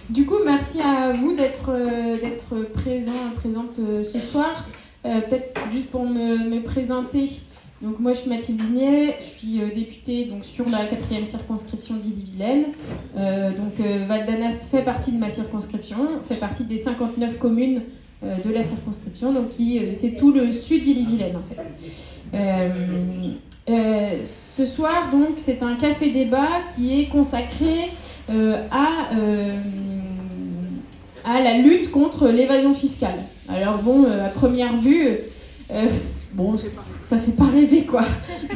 Du coup, merci à vous d'être présente ce soir. Peut-être juste pour me présenter. Donc moi, je suis Mathilde Vignet, je suis députée donc, sur la 4e circonscription d'Ille-et-Vilaine. Val d'Anast fait partie de ma circonscription, fait partie des 59 communes de la circonscription, donc c'est tout le sud d'Ille-et-Vilaine en fait. Ce soir, donc, c'est un café-débat qui est consacré à la lutte contre l'évasion fiscale. Alors bon, à première vue, ça fait pas rêver quoi.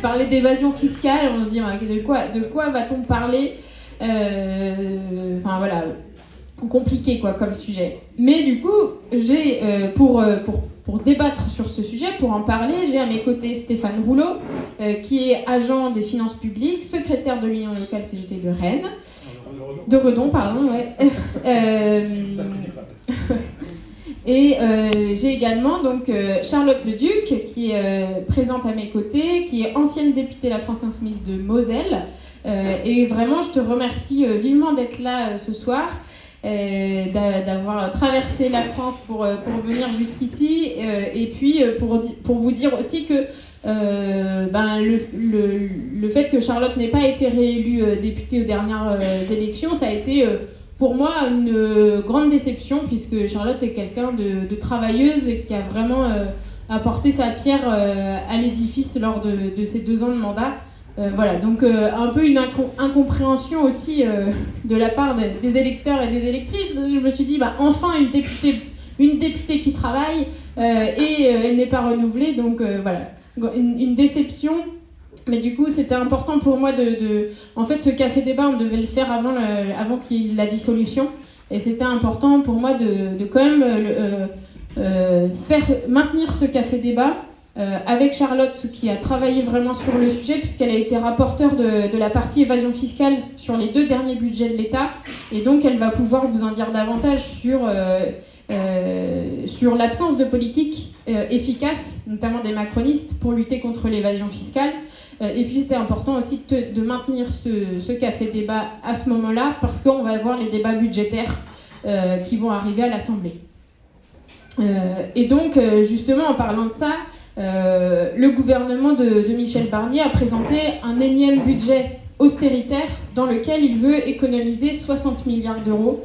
Parler d'évasion fiscale, on se dit de quoi va-t-on parler compliqué quoi comme sujet. Mais du coup, j'ai pour débattre sur ce sujet, pour en parler, j'ai à mes côtés Stéphane Rouleau, qui est agent des finances publiques, secrétaire de l'Union locale CGT de Rennes. De Redon, pardon, ouais. Et j'ai également donc Charlotte Leduc qui est présente à mes côtés, qui est ancienne députée de la France Insoumise de Moselle. Et vraiment, je te remercie vivement d'être là ce soir, d'avoir traversé la France pour venir jusqu'ici, et puis pour vous dire aussi que le fait que Charlotte n'ait pas été réélue députée aux dernières élections, ça a été pour moi une grande déception, puisque Charlotte est quelqu'un de travailleuse et qui a vraiment apporté sa pierre à l'édifice lors de ces 2 ans de mandat. Donc un peu une incompréhension aussi de la part des électeurs et des électrices. Je me suis dit, enfin une députée qui travaille et elle n'est pas renouvelée, donc voilà. Une déception, mais du coup c'était important pour moi en fait ce café débat on devait le faire avant qu'il y ait la dissolution, et c'était important pour moi de quand même maintenir ce café débat avec Charlotte, qui a travaillé vraiment sur le sujet, puisqu'elle a été rapporteure de la partie évasion fiscale sur les 2 derniers budgets de l'État, et donc elle va pouvoir vous en dire davantage sur l'absence de politique efficace, notamment des macronistes, pour lutter contre l'évasion fiscale. Et puis c'était important aussi de maintenir ce café-débat à ce moment-là, parce qu'on va avoir les débats budgétaires qui vont arriver à l'Assemblée. Et donc, justement, en parlant de ça, le gouvernement de Michel Barnier a présenté un énième budget austéritaire dans lequel il veut économiser 60 milliards d'euros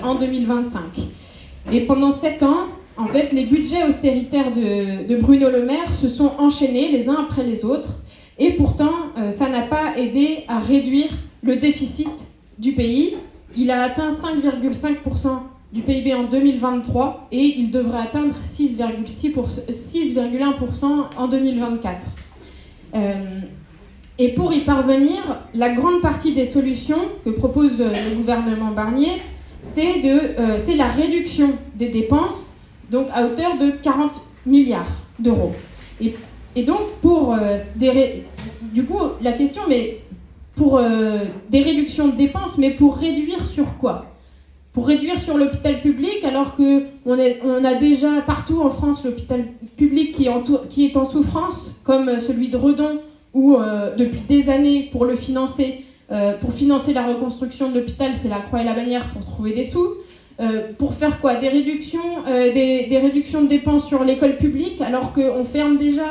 en 2025. Et pendant 7 ans, en fait, les budgets austéritaires de Bruno Le Maire se sont enchaînés les uns après les autres, et pourtant, ça n'a pas aidé à réduire le déficit du pays. Il a atteint 5,5% du PIB en 2023, et il devrait atteindre 6,1% en 2024. Et pour y parvenir, la grande partie des solutions que propose le gouvernement Barnier, c'est la réduction des dépenses, donc à hauteur de 40 milliards d'euros. Et donc, du coup, la question, mais pour des réductions de dépenses, mais pour réduire sur quoi ? Pour réduire sur l'hôpital public, alors qu'on a déjà partout en France l'hôpital public qui est en souffrance, comme celui de Redon, où depuis des années, pour financer la reconstruction de l'hôpital, c'est la croix et la bannière pour trouver des sous. Pour faire quoi ? Des réductions de dépenses sur l'école publique, alors qu'on ferme déjà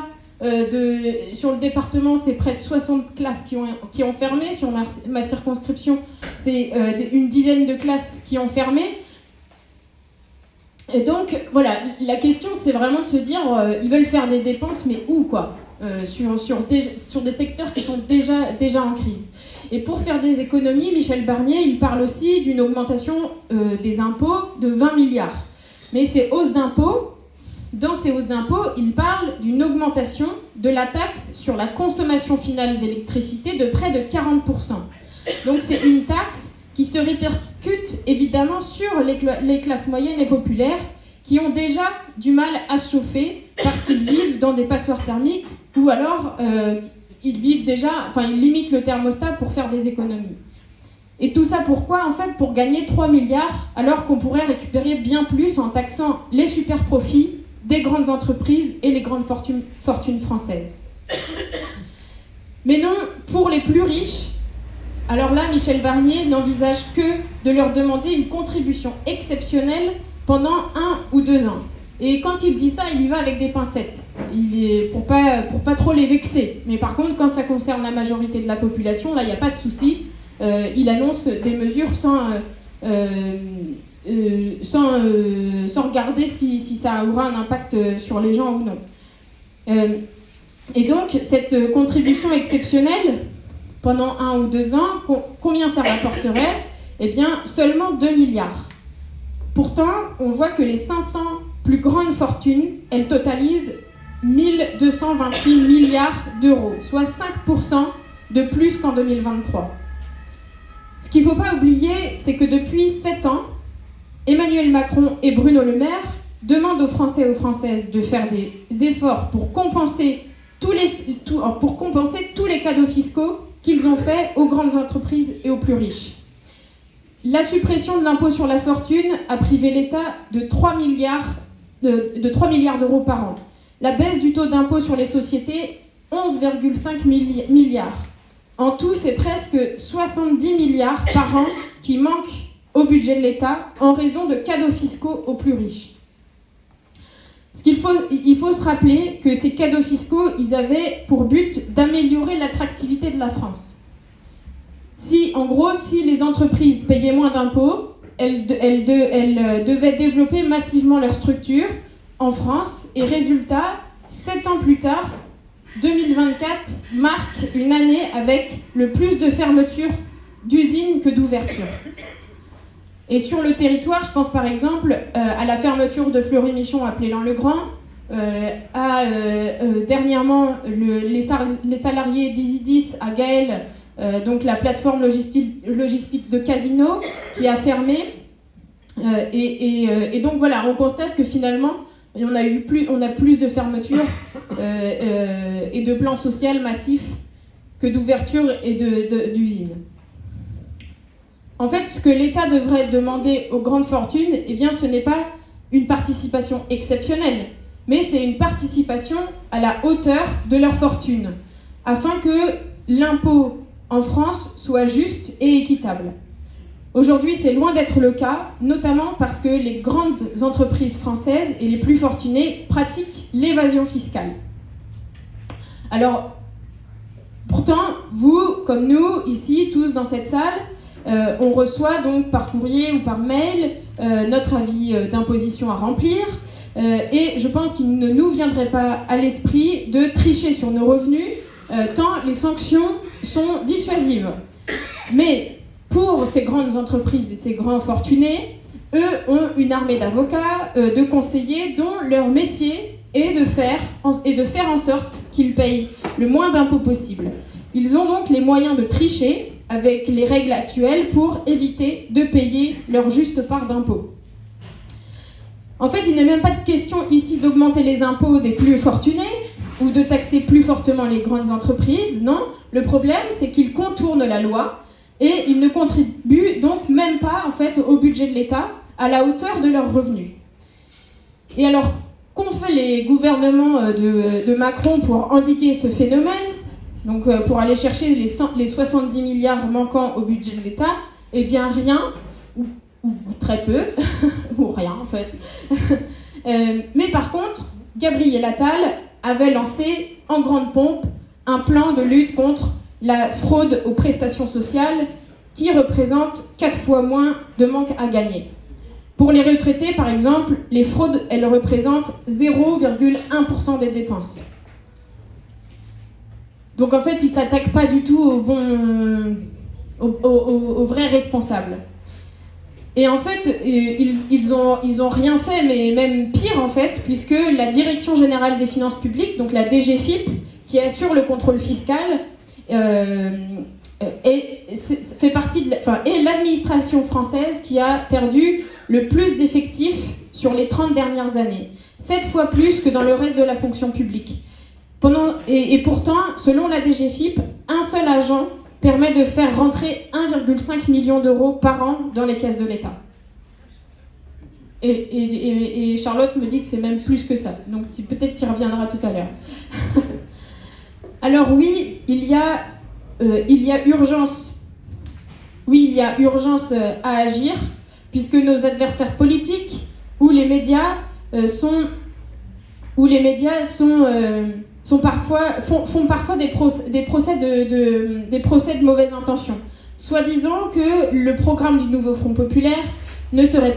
sur le département, c'est près de 60 classes qui ont fermé. Sur ma circonscription, c'est une dizaine de classes qui ont fermé. Et donc, voilà, la question, c'est vraiment de se dire, ils veulent faire des dépenses, mais où, quoi ? Sur des secteurs qui sont déjà en crise. Et pour faire des économies, Michel Barnier, il parle aussi d'une augmentation des impôts de 20 milliards. Mais ces hausses d'impôts, dans ces hausses d'impôts, il parle d'une augmentation de la taxe sur la consommation finale d'électricité de près de 40%. Donc c'est une taxe qui se répercute évidemment sur les classes moyennes et populaires, qui ont déjà du mal à se chauffer parce qu'ils vivent dans des passoires thermiques, ou alors ils limitent le thermostat pour faire des économies. Et tout ça pourquoi ? En fait, pour gagner 3 milliards, alors qu'on pourrait récupérer bien plus en taxant les super profits des grandes entreprises et les grandes fortunes françaises. Mais non, pour les plus riches, Alors là, Michel Barnier n'envisage que de leur demander une contribution exceptionnelle pendant 1 ou 2 ans. Et quand il dit ça, il y va avec des pincettes, pour pas trop les vexer. Mais par contre, quand ça concerne la majorité de la population, là, il n'y a pas de souci. Il annonce des mesures sans regarder si ça aura un impact sur les gens ou non. Et donc, cette contribution exceptionnelle, pendant 1 ou 2 ans, combien ça rapporterait ? Eh bien, seulement 2 milliards. Pourtant, on voit que les 500 plus grandes fortunes, elles totalisent 1 228 milliards d'euros, soit 5% de plus qu'en 2023. Ce qu'il ne faut pas oublier, c'est que depuis 7 ans, Emmanuel Macron et Bruno Le Maire demandent aux Français et aux Françaises de faire des efforts pour compenser tous les cadeaux fiscaux qu'ils ont faits aux grandes entreprises et aux plus riches. La suppression de l'impôt sur la fortune a privé l'État de 3 milliards d'euros par an. La baisse du taux d'impôt sur les sociétés, 11,5 milliards. En tout, c'est presque 70 milliards par an qui manquent au budget de l'État en raison de cadeaux fiscaux aux plus riches. Il faut se rappeler que ces cadeaux fiscaux, ils avaient pour but d'améliorer l'attractivité de la France. Si les entreprises payaient moins d'impôts, elles devaient développer massivement leur structure en France. Et résultat, 7 ans plus tard, 2024 marque une année avec le plus de fermetures d'usines que d'ouvertures. Et sur le territoire, je pense par exemple à la fermeture de Fleury-Michon à Plélan-le-Grand, dernièrement les salariés d'Isidis à Gaël, donc la plateforme logistique de Casino, qui a fermé. Et donc voilà, on constate que finalement, on a plus de fermetures et de plans sociaux massifs que d'ouvertures et d'usines. En fait, ce que l'État devrait demander aux grandes fortunes, eh bien, ce n'est pas une participation exceptionnelle, mais c'est une participation à la hauteur de leur fortune, afin que l'impôt en France soit juste et équitable. Aujourd'hui, c'est loin d'être le cas, notamment parce que les grandes entreprises françaises et les plus fortunées pratiquent l'évasion fiscale. Alors, pourtant, vous, comme nous, ici, tous dans cette salle, on reçoit donc par courrier ou par mail notre avis d'imposition à remplir et je pense qu'il ne nous viendrait pas à l'esprit de tricher sur nos revenus tant les sanctions sont dissuasives. Mais pour ces grandes entreprises et ces grands fortunés, eux ont une armée d'avocats, de conseillers dont leur métier est de faire en sorte qu'ils payent le moins d'impôts possible. Ils ont donc les moyens de tricher avec les règles actuelles pour éviter de payer leur juste part d'impôts. En fait, il n'est même pas de question ici d'augmenter les impôts des plus fortunés ou de taxer plus fortement les grandes entreprises. Non, le problème, c'est qu'ils contournent la loi et ils ne contribuent donc même pas en fait, au budget de l'État à la hauteur de leurs revenus. Et alors, qu'ont fait les gouvernements de Macron pour endiguer ce phénomène ? Donc pour aller chercher les 70 milliards manquants au budget de l'État, eh bien rien, ou très peu, ou rien en fait. Mais par contre, Gabriel Attal avait lancé en grande pompe un plan de lutte contre la fraude aux prestations sociales qui représente 4 fois moins de manque à gagner. Pour les retraités, par exemple, les fraudes, elles représentent 0,1% des dépenses. Donc en fait, ils ne s'attaquent pas du tout aux vrais responsables. Et en fait, ils ont rien fait, mais même pire en fait, puisque la Direction Générale des Finances Publiques, donc la DGFiP, qui assure le contrôle fiscal, est l'administration française qui a perdu le plus d'effectifs sur les 30 dernières années. 7 fois plus que dans le reste de la fonction publique. Et pourtant, selon la DGFiP, un seul agent permet de faire rentrer 1,5 million d'euros par an dans les caisses de l'État. Et Charlotte me dit que c'est même plus que ça. Donc peut-être tu y reviendras tout à l'heure. Alors oui, il y a urgence Oui, il y a urgence à agir, puisque nos adversaires politiques ou les médias font parfois des procès de mauvaise intention, soi-disant que le programme du nouveau Front populaire ne serait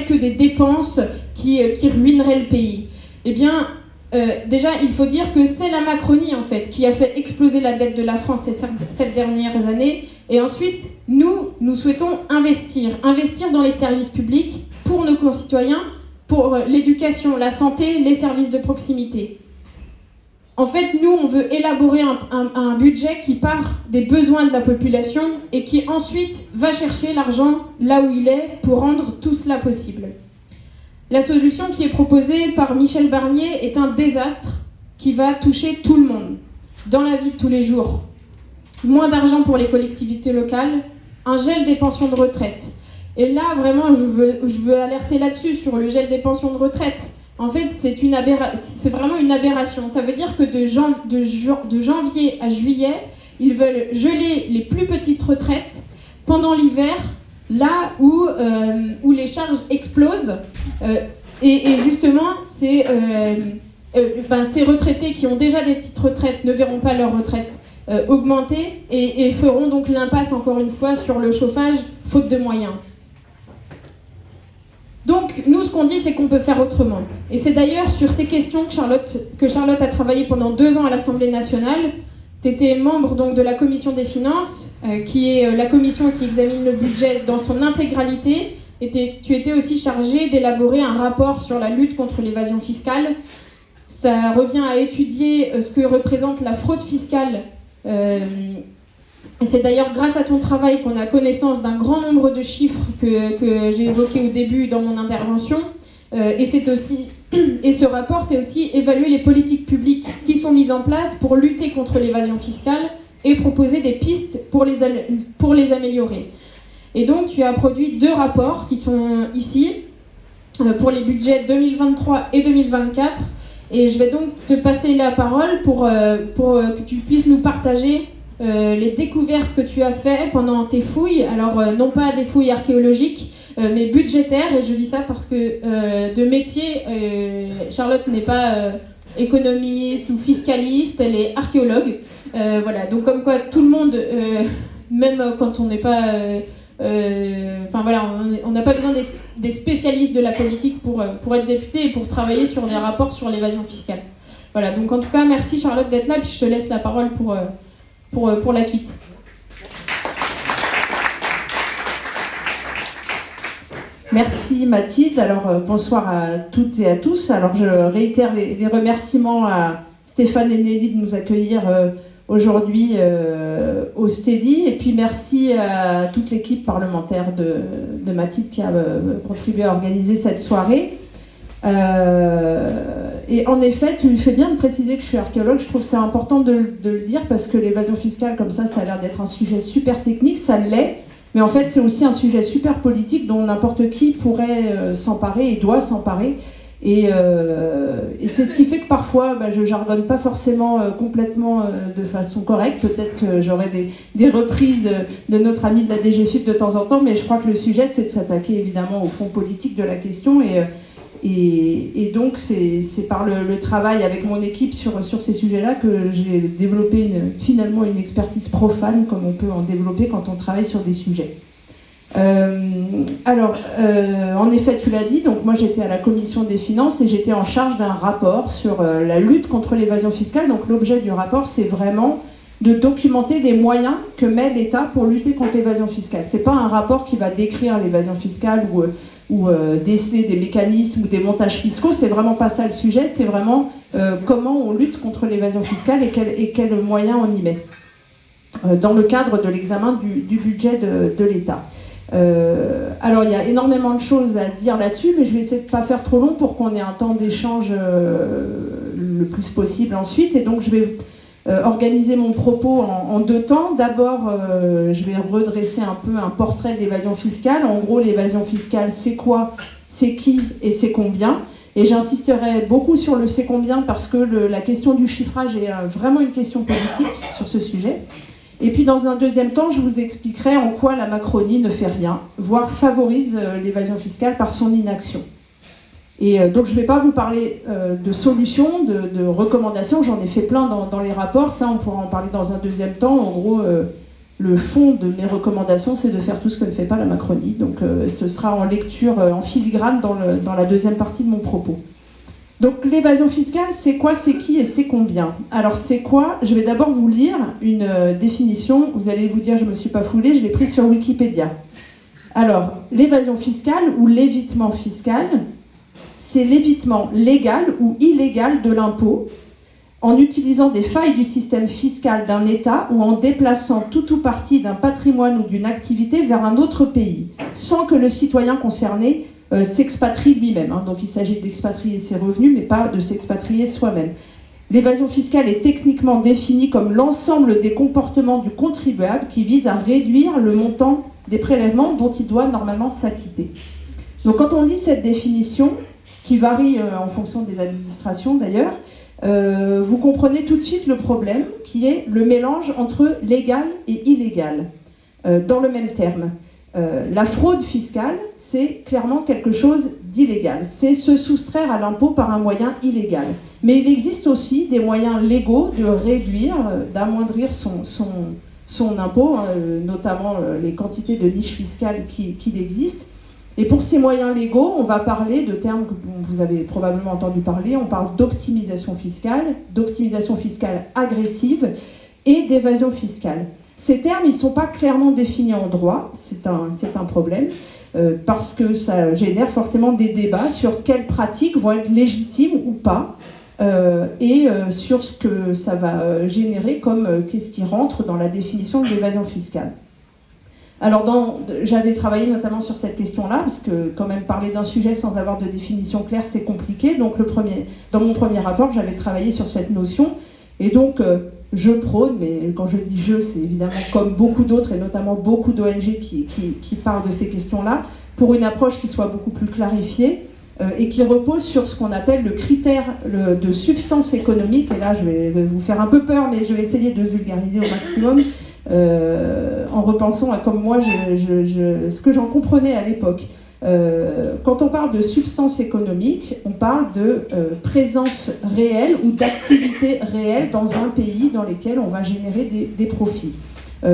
que des dépenses qui ruineraient le pays. Eh bien, déjà, il faut dire que c'est la Macronie, en fait, qui a fait exploser la dette de la France ces dernières années. Et ensuite, nous souhaitons investir dans les services publics pour nos concitoyens, pour l'éducation, la santé, les services de proximité. En fait, nous, on veut élaborer un budget qui part des besoins de la population et qui ensuite va chercher l'argent là où il est pour rendre tout cela possible. La solution qui est proposée par Michel Barnier est un désastre qui va toucher tout le monde, dans la vie de tous les jours. Moins d'argent pour les collectivités locales, un gel des pensions de retraite. Et là, vraiment, je veux alerter là-dessus, sur le gel des pensions de retraite. En fait, c'est vraiment une aberration. Ça veut dire que de janvier à juillet, ils veulent geler les plus petites retraites pendant l'hiver, là où les charges explosent. Et justement, ces retraités qui ont déjà des petites retraites ne verront pas leur retraite augmenter et feront donc l'impasse, encore une fois, sur le chauffage, faute de moyens. Donc, nous, ce qu'on dit, c'est qu'on peut faire autrement. Et c'est d'ailleurs sur ces questions que Charlotte a travaillé pendant 2 ans à l'Assemblée nationale. Tu étais membre donc, de la Commission des finances, qui est la commission qui examine le budget dans son intégralité. Et tu étais aussi chargée d'élaborer un rapport sur la lutte contre l'évasion fiscale. Ça revient à étudier ce que représente la fraude fiscale. Et c'est d'ailleurs grâce à ton travail qu'on a connaissance d'un grand nombre de chiffres que j'ai évoqués au début dans mon intervention. Et ce rapport, c'est aussi évaluer les politiques publiques qui sont mises en place pour lutter contre l'évasion fiscale et proposer des pistes pour les améliorer. Et donc, tu as produit 2 rapports qui sont ici pour les budgets 2023 et 2024. Et je vais donc te passer la parole pour que tu puisses nous partager les découvertes que tu as faites pendant tes fouilles. Alors, non pas des fouilles archéologiques, mais budgétaires. Et je dis ça parce que de métier, Charlotte n'est pas économiste ou fiscaliste, elle est archéologue. Voilà, donc comme quoi tout le monde, même quand on n'est pas... on n'a pas besoin des spécialistes de la politique pour être député et pour travailler sur des rapports sur l'évasion fiscale. Voilà, donc en tout cas, merci Charlotte d'être là, puis je te laisse la parole pour la suite. Merci Mathilde. Alors bonsoir à toutes et à tous. Alors je réitère les remerciements à Stéphane et Nelly de nous accueillir aujourd'hui au Steady, et puis merci à toute l'équipe parlementaire de Mathilde qui a contribué à organiser cette soirée. Et en effet, tu fais bien de préciser que je suis archéologue. Je trouve que c'est important de le dire parce que l'évasion fiscale, comme ça a l'air d'être un sujet super technique, ça l'est, mais en fait c'est aussi un sujet super politique dont n'importe qui pourrait s'emparer et doit s'emparer. Et c'est ce qui fait que parfois je jargonne pas forcément complètement de façon correcte. Peut-être que j'aurai des reprises de notre ami de la DGFiP de temps en temps, mais je crois que le sujet c'est de s'attaquer évidemment au fond politique de la question, et donc c'est par le travail avec mon équipe sur ces sujets-là que j'ai développé finalement une expertise profane, comme on peut en développer quand on travaille sur des sujets. En effet, tu l'as dit, donc moi j'étais à la commission des finances et j'étais en charge d'un rapport sur la lutte contre l'évasion fiscale. Donc l'objet du rapport, c'est vraiment de documenter les moyens que met l'État pour lutter contre l'évasion fiscale. C'est pas un rapport qui va décrire l'évasion fiscale ou déceler des mécanismes ou des montages fiscaux, c'est vraiment pas ça le sujet, c'est vraiment comment on lutte contre l'évasion fiscale et quels moyens on y met dans le cadre de l'examen du budget de l'État. Alors il y a énormément de choses à dire là-dessus, mais je vais essayer de ne pas faire trop long pour qu'on ait un temps d'échange le plus possible ensuite. Et donc je vais organiser mon propos en 2 temps. D'abord, je vais redresser un peu un portrait de l'évasion fiscale. En gros, l'évasion fiscale, c'est quoi, c'est qui et c'est combien. Et j'insisterai beaucoup sur le c'est combien parce que la question du chiffrage est vraiment une question politique sur ce sujet. Et puis dans un deuxième temps, je vous expliquerai en quoi la Macronie ne fait rien, voire favorise l'évasion fiscale par son inaction. Et donc je ne vais pas vous parler de solutions, de recommandations, j'en ai fait plein dans les rapports, ça on pourra en parler dans un deuxième temps. En gros, le fond de mes recommandations, c'est de faire tout ce que ne fait pas la Macronie. Donc ce sera en lecture, en filigrane dans la deuxième partie de mon propos. Donc l'évasion fiscale, c'est quoi, c'est qui et c'est combien? Alors c'est quoi? Je vais d'abord vous lire une définition, vous allez vous dire je ne me suis pas foulée, je l'ai prise sur Wikipédia. Alors, l'évasion fiscale ou l'évitement fiscal, c'est l'évitement légal ou illégal de l'impôt en utilisant des failles du système fiscal d'un État ou en déplaçant tout ou partie d'un patrimoine ou d'une activité vers un autre pays, sans que le citoyen concerné s'expatrie lui-même. Donc il s'agit d'expatrier ses revenus, mais pas de s'expatrier soi-même. L'évasion fiscale est techniquement définie comme l'ensemble des comportements du contribuable qui vise à réduire le montant des prélèvements dont il doit normalement s'acquitter. Donc quand on lit cette définition, qui varie en fonction des administrations d'ailleurs, vous comprenez tout de suite le problème qui est le mélange entre légal et illégal, dans le même terme. La fraude fiscale, c'est clairement quelque chose d'illégal. C'est se soustraire à l'impôt par un moyen illégal. Mais il existe aussi des moyens légaux de réduire, d'amoindrir son impôt, notamment les quantités de niches fiscales qu'il existe. Et pour ces moyens légaux, on va parler de termes dont vous avez probablement entendu parler. On parle d'optimisation fiscale agressive et d'évasion fiscale. Ces termes, ils ne sont pas clairement définis en droit, c'est un problème, parce que ça génère forcément des débats sur quelles pratiques vont être légitimes ou pas, et sur ce que ça va générer comme qu'est-ce qui rentre dans la définition de l'évasion fiscale. Alors j'avais travaillé notamment sur cette question-là, parce que quand même parler d'un sujet sans avoir de définition claire, c'est compliqué. Donc dans mon premier rapport, j'avais travaillé sur cette notion, et donc je prône, mais quand je dis je, c'est évidemment comme beaucoup d'autres, et notamment beaucoup d'ONG qui parlent de ces questions-là, pour une approche qui soit beaucoup plus clarifiée, et qui repose sur ce qu'on appelle le critère de substance économique. Et là, je vais vous faire un peu peur, mais je vais essayer de vulgariser au maximum, en repensant à comme moi, ce que j'en comprenais à l'époque. Quand on parle de substance économique, on parle de présence réelle ou d'activité réelle dans un pays dans lequel on va générer des profits.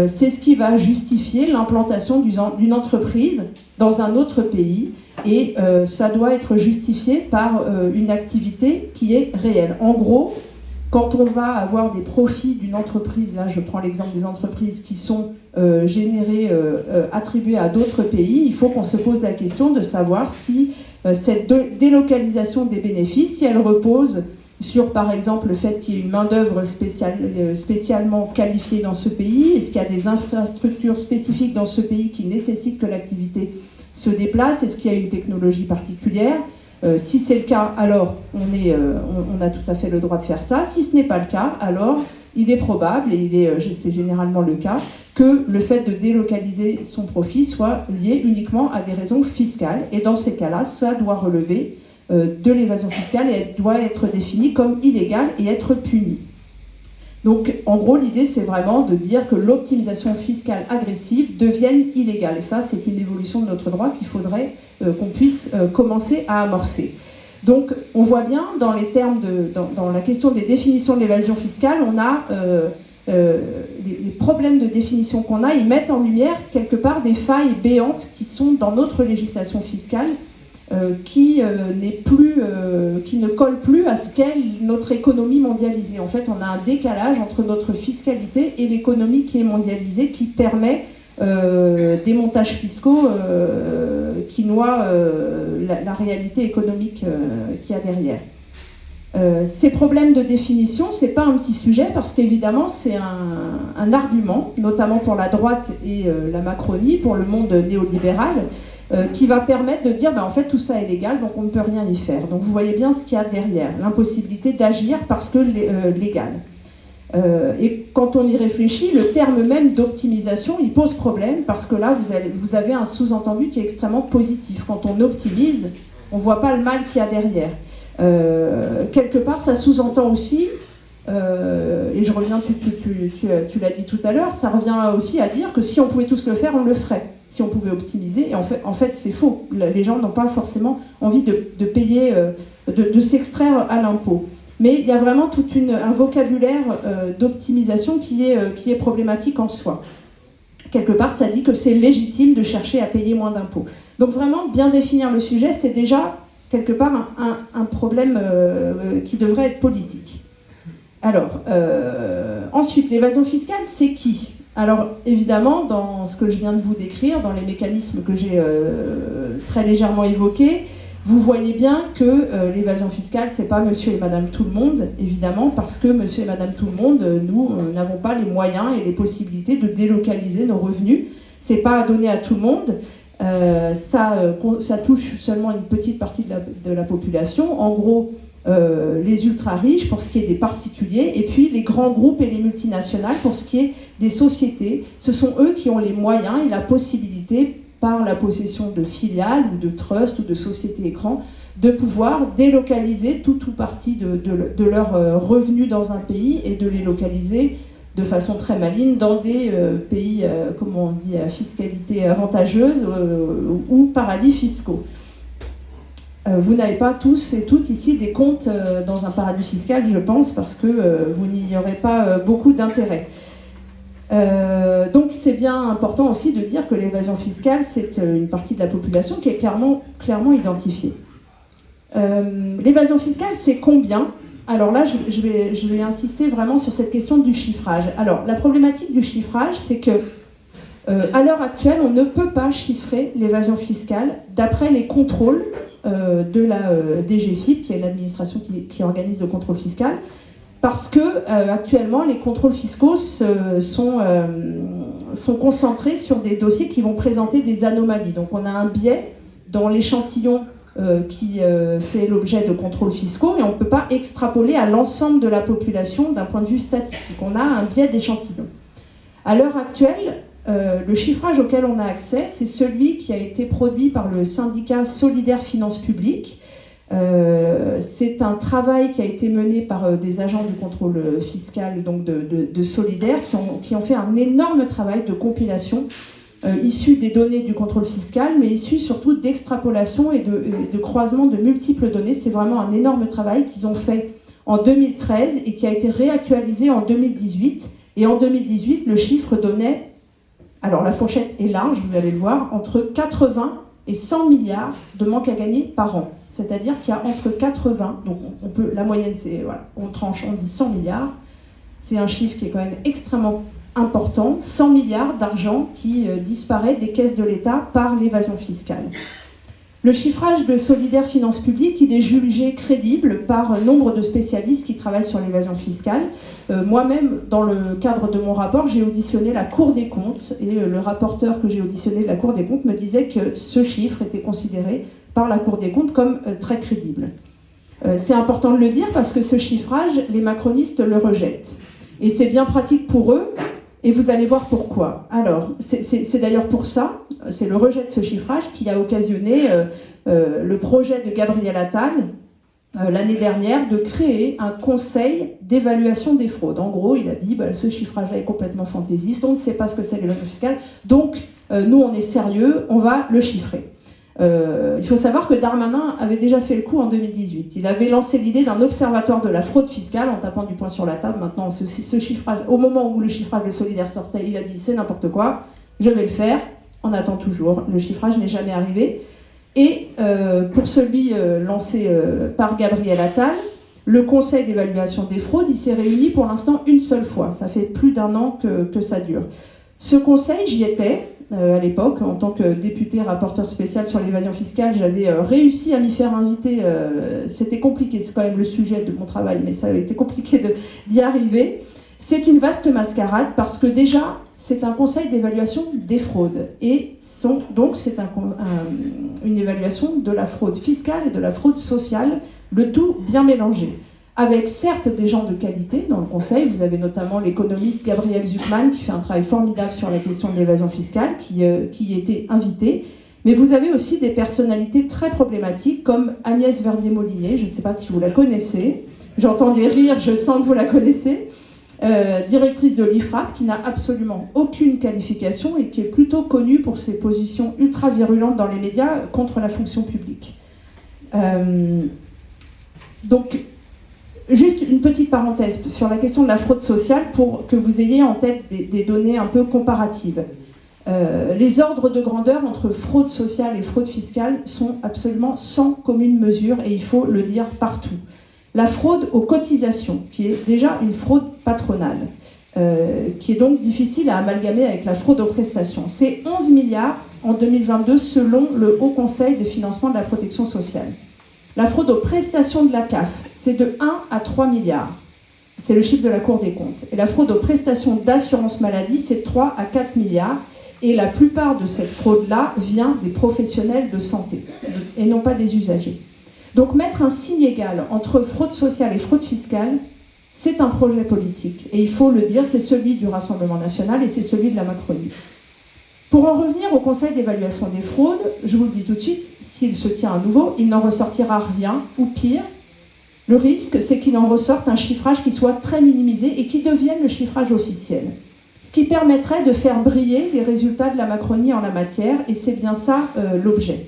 C'est ce qui va justifier l'implantation d'une entreprise dans un autre pays, et ça doit être justifié par une activité qui est réelle. En gros, quand on va avoir des profits d'une entreprise, là je prends l'exemple des entreprises qui sont générées, attribuées à d'autres pays, il faut qu'on se pose la question de savoir si cette délocalisation des bénéfices, si elle repose sur par exemple le fait qu'il y ait une main-d'œuvre spécialement qualifiée dans ce pays, est-ce qu'il y a des infrastructures spécifiques dans ce pays qui nécessitent que l'activité se déplace, est-ce qu'il y a une technologie particulière? Si c'est le cas, alors on a tout à fait le droit de faire ça. Si ce n'est pas le cas, alors il est probable, et c'est généralement le cas, que le fait de délocaliser son profit soit lié uniquement à des raisons fiscales. Et dans ces cas-là, ça doit relever de l'évasion fiscale et elle doit être définie comme illégale et être punie. Donc, en gros, l'idée, c'est vraiment de dire que l'optimisation fiscale agressive devienne illégale. Et ça, c'est une évolution de notre droit qu'il faudrait qu'on puisse commencer à amorcer. Donc, on voit bien, dans les termes dans la question des définitions de l'évasion fiscale, on a les problèmes de définition qu'on a, ils mettent en lumière quelque part des failles béantes qui sont dans notre législation fiscale, qui ne colle plus à ce qu'est notre économie mondialisée. En fait, on a un décalage entre notre fiscalité et l'économie qui est mondialisée, qui permet des montages fiscaux qui noient la réalité économique qu'il y a derrière. Ces problèmes de définition, c'est pas un petit sujet, parce qu'évidemment c'est un argument, notamment pour la droite et la Macronie, pour le monde néolibéral, qui va permettre de dire en fait tout ça est légal, donc on ne peut rien y faire. Donc vous voyez bien ce qu'il y a derrière, l'impossibilité d'agir parce que légal. Et quand on y réfléchit, le terme même d'optimisation, il pose problème, parce que là vous avez un sous-entendu qui est extrêmement positif. Quand on optimise, on ne voit pas le mal qu'il y a derrière. Quelque part, ça sous-entend aussi et je reviens, tu l'as dit tout à l'heure, ça revient aussi à dire que si on pouvait tous le faire, on le ferait. Si on pouvait optimiser, et en fait c'est faux. Les gens n'ont pas forcément envie de payer, de s'extraire à l'impôt. Mais il y a vraiment tout un vocabulaire d'optimisation qui est problématique en soi. Quelque part, ça dit que c'est légitime de chercher à payer moins d'impôts. Donc vraiment, bien définir le sujet, c'est déjà quelque part un problème qui devrait être politique. Alors, ensuite, l'évasion fiscale, c'est qui ? Alors, évidemment, dans ce que je viens de vous décrire, dans les mécanismes que j'ai très légèrement évoqués, vous voyez bien que l'évasion fiscale, c'est pas monsieur et madame tout le monde, évidemment, parce que monsieur et madame tout le monde, nous n'avons pas les moyens et les possibilités de délocaliser nos revenus. C'est pas à donner à tout le monde. Ça touche seulement une petite partie de la population. En gros, les ultra-riches pour ce qui est des particuliers, et puis les grands groupes et les multinationales pour ce qui est des sociétés. Ce sont eux qui ont les moyens et la possibilité, par la possession de filiales ou de trusts ou de sociétés écrans, de pouvoir délocaliser tout ou partie de leurs revenus dans un pays et de les localiser de façon très maligne dans des pays, comme on dit, à fiscalité avantageuse ou paradis fiscaux. Vous n'avez pas tous et toutes ici des comptes dans un paradis fiscal, je pense, parce que vous n'y aurez pas beaucoup d'intérêt. Donc c'est bien important aussi de dire que l'évasion fiscale, c'est une partie de la population qui est clairement identifiée. L'évasion fiscale, c'est combien ? Alors là, je vais insister vraiment sur cette question du chiffrage. Alors, la problématique du chiffrage, c'est que à l'heure actuelle, on ne peut pas chiffrer l'évasion fiscale d'après les contrôles de la DGFiP, qui est l'administration qui organise le contrôle fiscal, parce que actuellement, les contrôles fiscaux sont concentrés sur des dossiers qui vont présenter des anomalies. Donc, on a un biais dans l'échantillon qui fait l'objet de contrôles fiscaux, et on ne peut pas extrapoler à l'ensemble de la population d'un point de vue statistique. On a un biais d'échantillon. À l'heure actuelle, le chiffrage auquel on a accès, c'est celui qui a été produit par le syndicat Solidaire Finances Publiques. C'est un travail qui a été mené par des agents du contrôle fiscal, donc de Solidaire, qui ont fait un énorme travail de compilation issu des données du contrôle fiscal, mais issu surtout d'extrapolation et de croisement de multiples données. C'est vraiment un énorme travail qu'ils ont fait en 2013 et qui a été réactualisé en 2018. Et en 2018, le chiffre donnait, alors la fourchette est large, vous allez le voir, entre 80 et 100 milliards de manque à gagner par an. C'est-à-dire qu'il y a entre 80, donc la moyenne c'est, voilà, on tranche, on dit 100 milliards, c'est un chiffre qui est quand même extrêmement important, 100 milliards d'argent qui disparaît des caisses de l'État par l'évasion fiscale. Le chiffrage de Solidaire Finances Publiques, il est jugé crédible par nombre de spécialistes qui travaillent sur l'évasion fiscale. Moi-même, dans le cadre de mon rapport, j'ai auditionné la Cour des comptes, et le rapporteur que j'ai auditionné de la Cour des comptes me disait que ce chiffre était considéré par la Cour des comptes comme très crédible. C'est important de le dire parce que ce chiffrage, les macronistes le rejettent. Et c'est bien pratique pour eux, et vous allez voir pourquoi. Alors, c'est d'ailleurs pour ça, c'est le rejet de ce chiffrage qui a occasionné le projet de Gabriel Attal, l'année dernière, de créer un conseil d'évaluation des fraudes. En gros, il a dit, ce chiffrage-là est complètement fantaisiste, on ne sait pas ce que c'est l'évasion fiscale, donc nous on est sérieux, on va le chiffrer. Il faut savoir que Darmanin avait déjà fait le coup en 2018. Il avait lancé l'idée d'un observatoire de la fraude fiscale en tapant du poing sur la table. Maintenant, ce chiffrage, au moment où le chiffrage de Solidaire sortait, il a dit c'est n'importe quoi, je vais le faire. On attend toujours. Le chiffrage n'est jamais arrivé. Et pour celui lancé par Gabriel Attal, le Conseil d'évaluation des fraudes, il s'est réuni pour l'instant une seule fois. Ça fait plus d'1 an que ça dure. Ce conseil, j'y étais. À l'époque, en tant que député rapporteur spécial sur l'évasion fiscale, j'avais réussi à m'y faire inviter. C'était compliqué, c'est quand même le sujet de mon travail, mais ça a été compliqué d'y arriver. C'est une vaste mascarade parce que déjà, c'est un conseil d'évaluation des fraudes. Et donc, c'est une évaluation de la fraude fiscale et de la fraude sociale, le tout bien mélangé. Avec certes des gens de qualité dans le Conseil, vous avez notamment l'économiste Gabriel Zucman qui fait un travail formidable sur la question de l'évasion fiscale, qui y était invité, mais vous avez aussi des personnalités très problématiques comme Agnès Verdier-Molinier, je ne sais pas si vous la connaissez, J'entends des rires, je sens que vous la connaissez. Directrice de l'IFRAP, qui n'a absolument aucune qualification et qui est plutôt connue pour ses positions ultra virulentes dans les médias contre la fonction publique. Donc, juste une petite parenthèse sur la question de la fraude sociale pour que vous ayez en tête des données un peu comparatives. Les ordres de grandeur entre fraude sociale et fraude fiscale sont absolument sans commune mesure et il faut le dire partout. La fraude aux cotisations, qui est déjà une fraude patronale, qui est donc difficile à amalgamer avec la fraude aux prestations. C'est 11 milliards en 2022 selon le Haut Conseil des financements de la protection sociale. La fraude aux prestations de la CAF, c'est de 1 à 3 milliards. C'est le chiffre de la Cour des comptes. Et la fraude aux prestations d'assurance maladie, c'est 3 à 4 milliards. Et la plupart de cette fraude-là vient des professionnels de santé et non pas des usagers. Donc mettre un signe égal entre fraude sociale et fraude fiscale, c'est un projet politique. Et il faut le dire, c'est celui du Rassemblement national et c'est celui de la Macronie. Pour en revenir au Conseil d'évaluation des fraudes, je vous le dis tout de suite, s'il se tient à nouveau, il n'en ressortira rien, ou pire, le risque, c'est qu'il en ressorte un chiffrage qui soit très minimisé et qui devienne le chiffrage officiel. Ce qui permettrait de faire briller les résultats de la Macronie en la matière, et c'est bien ça l'objet.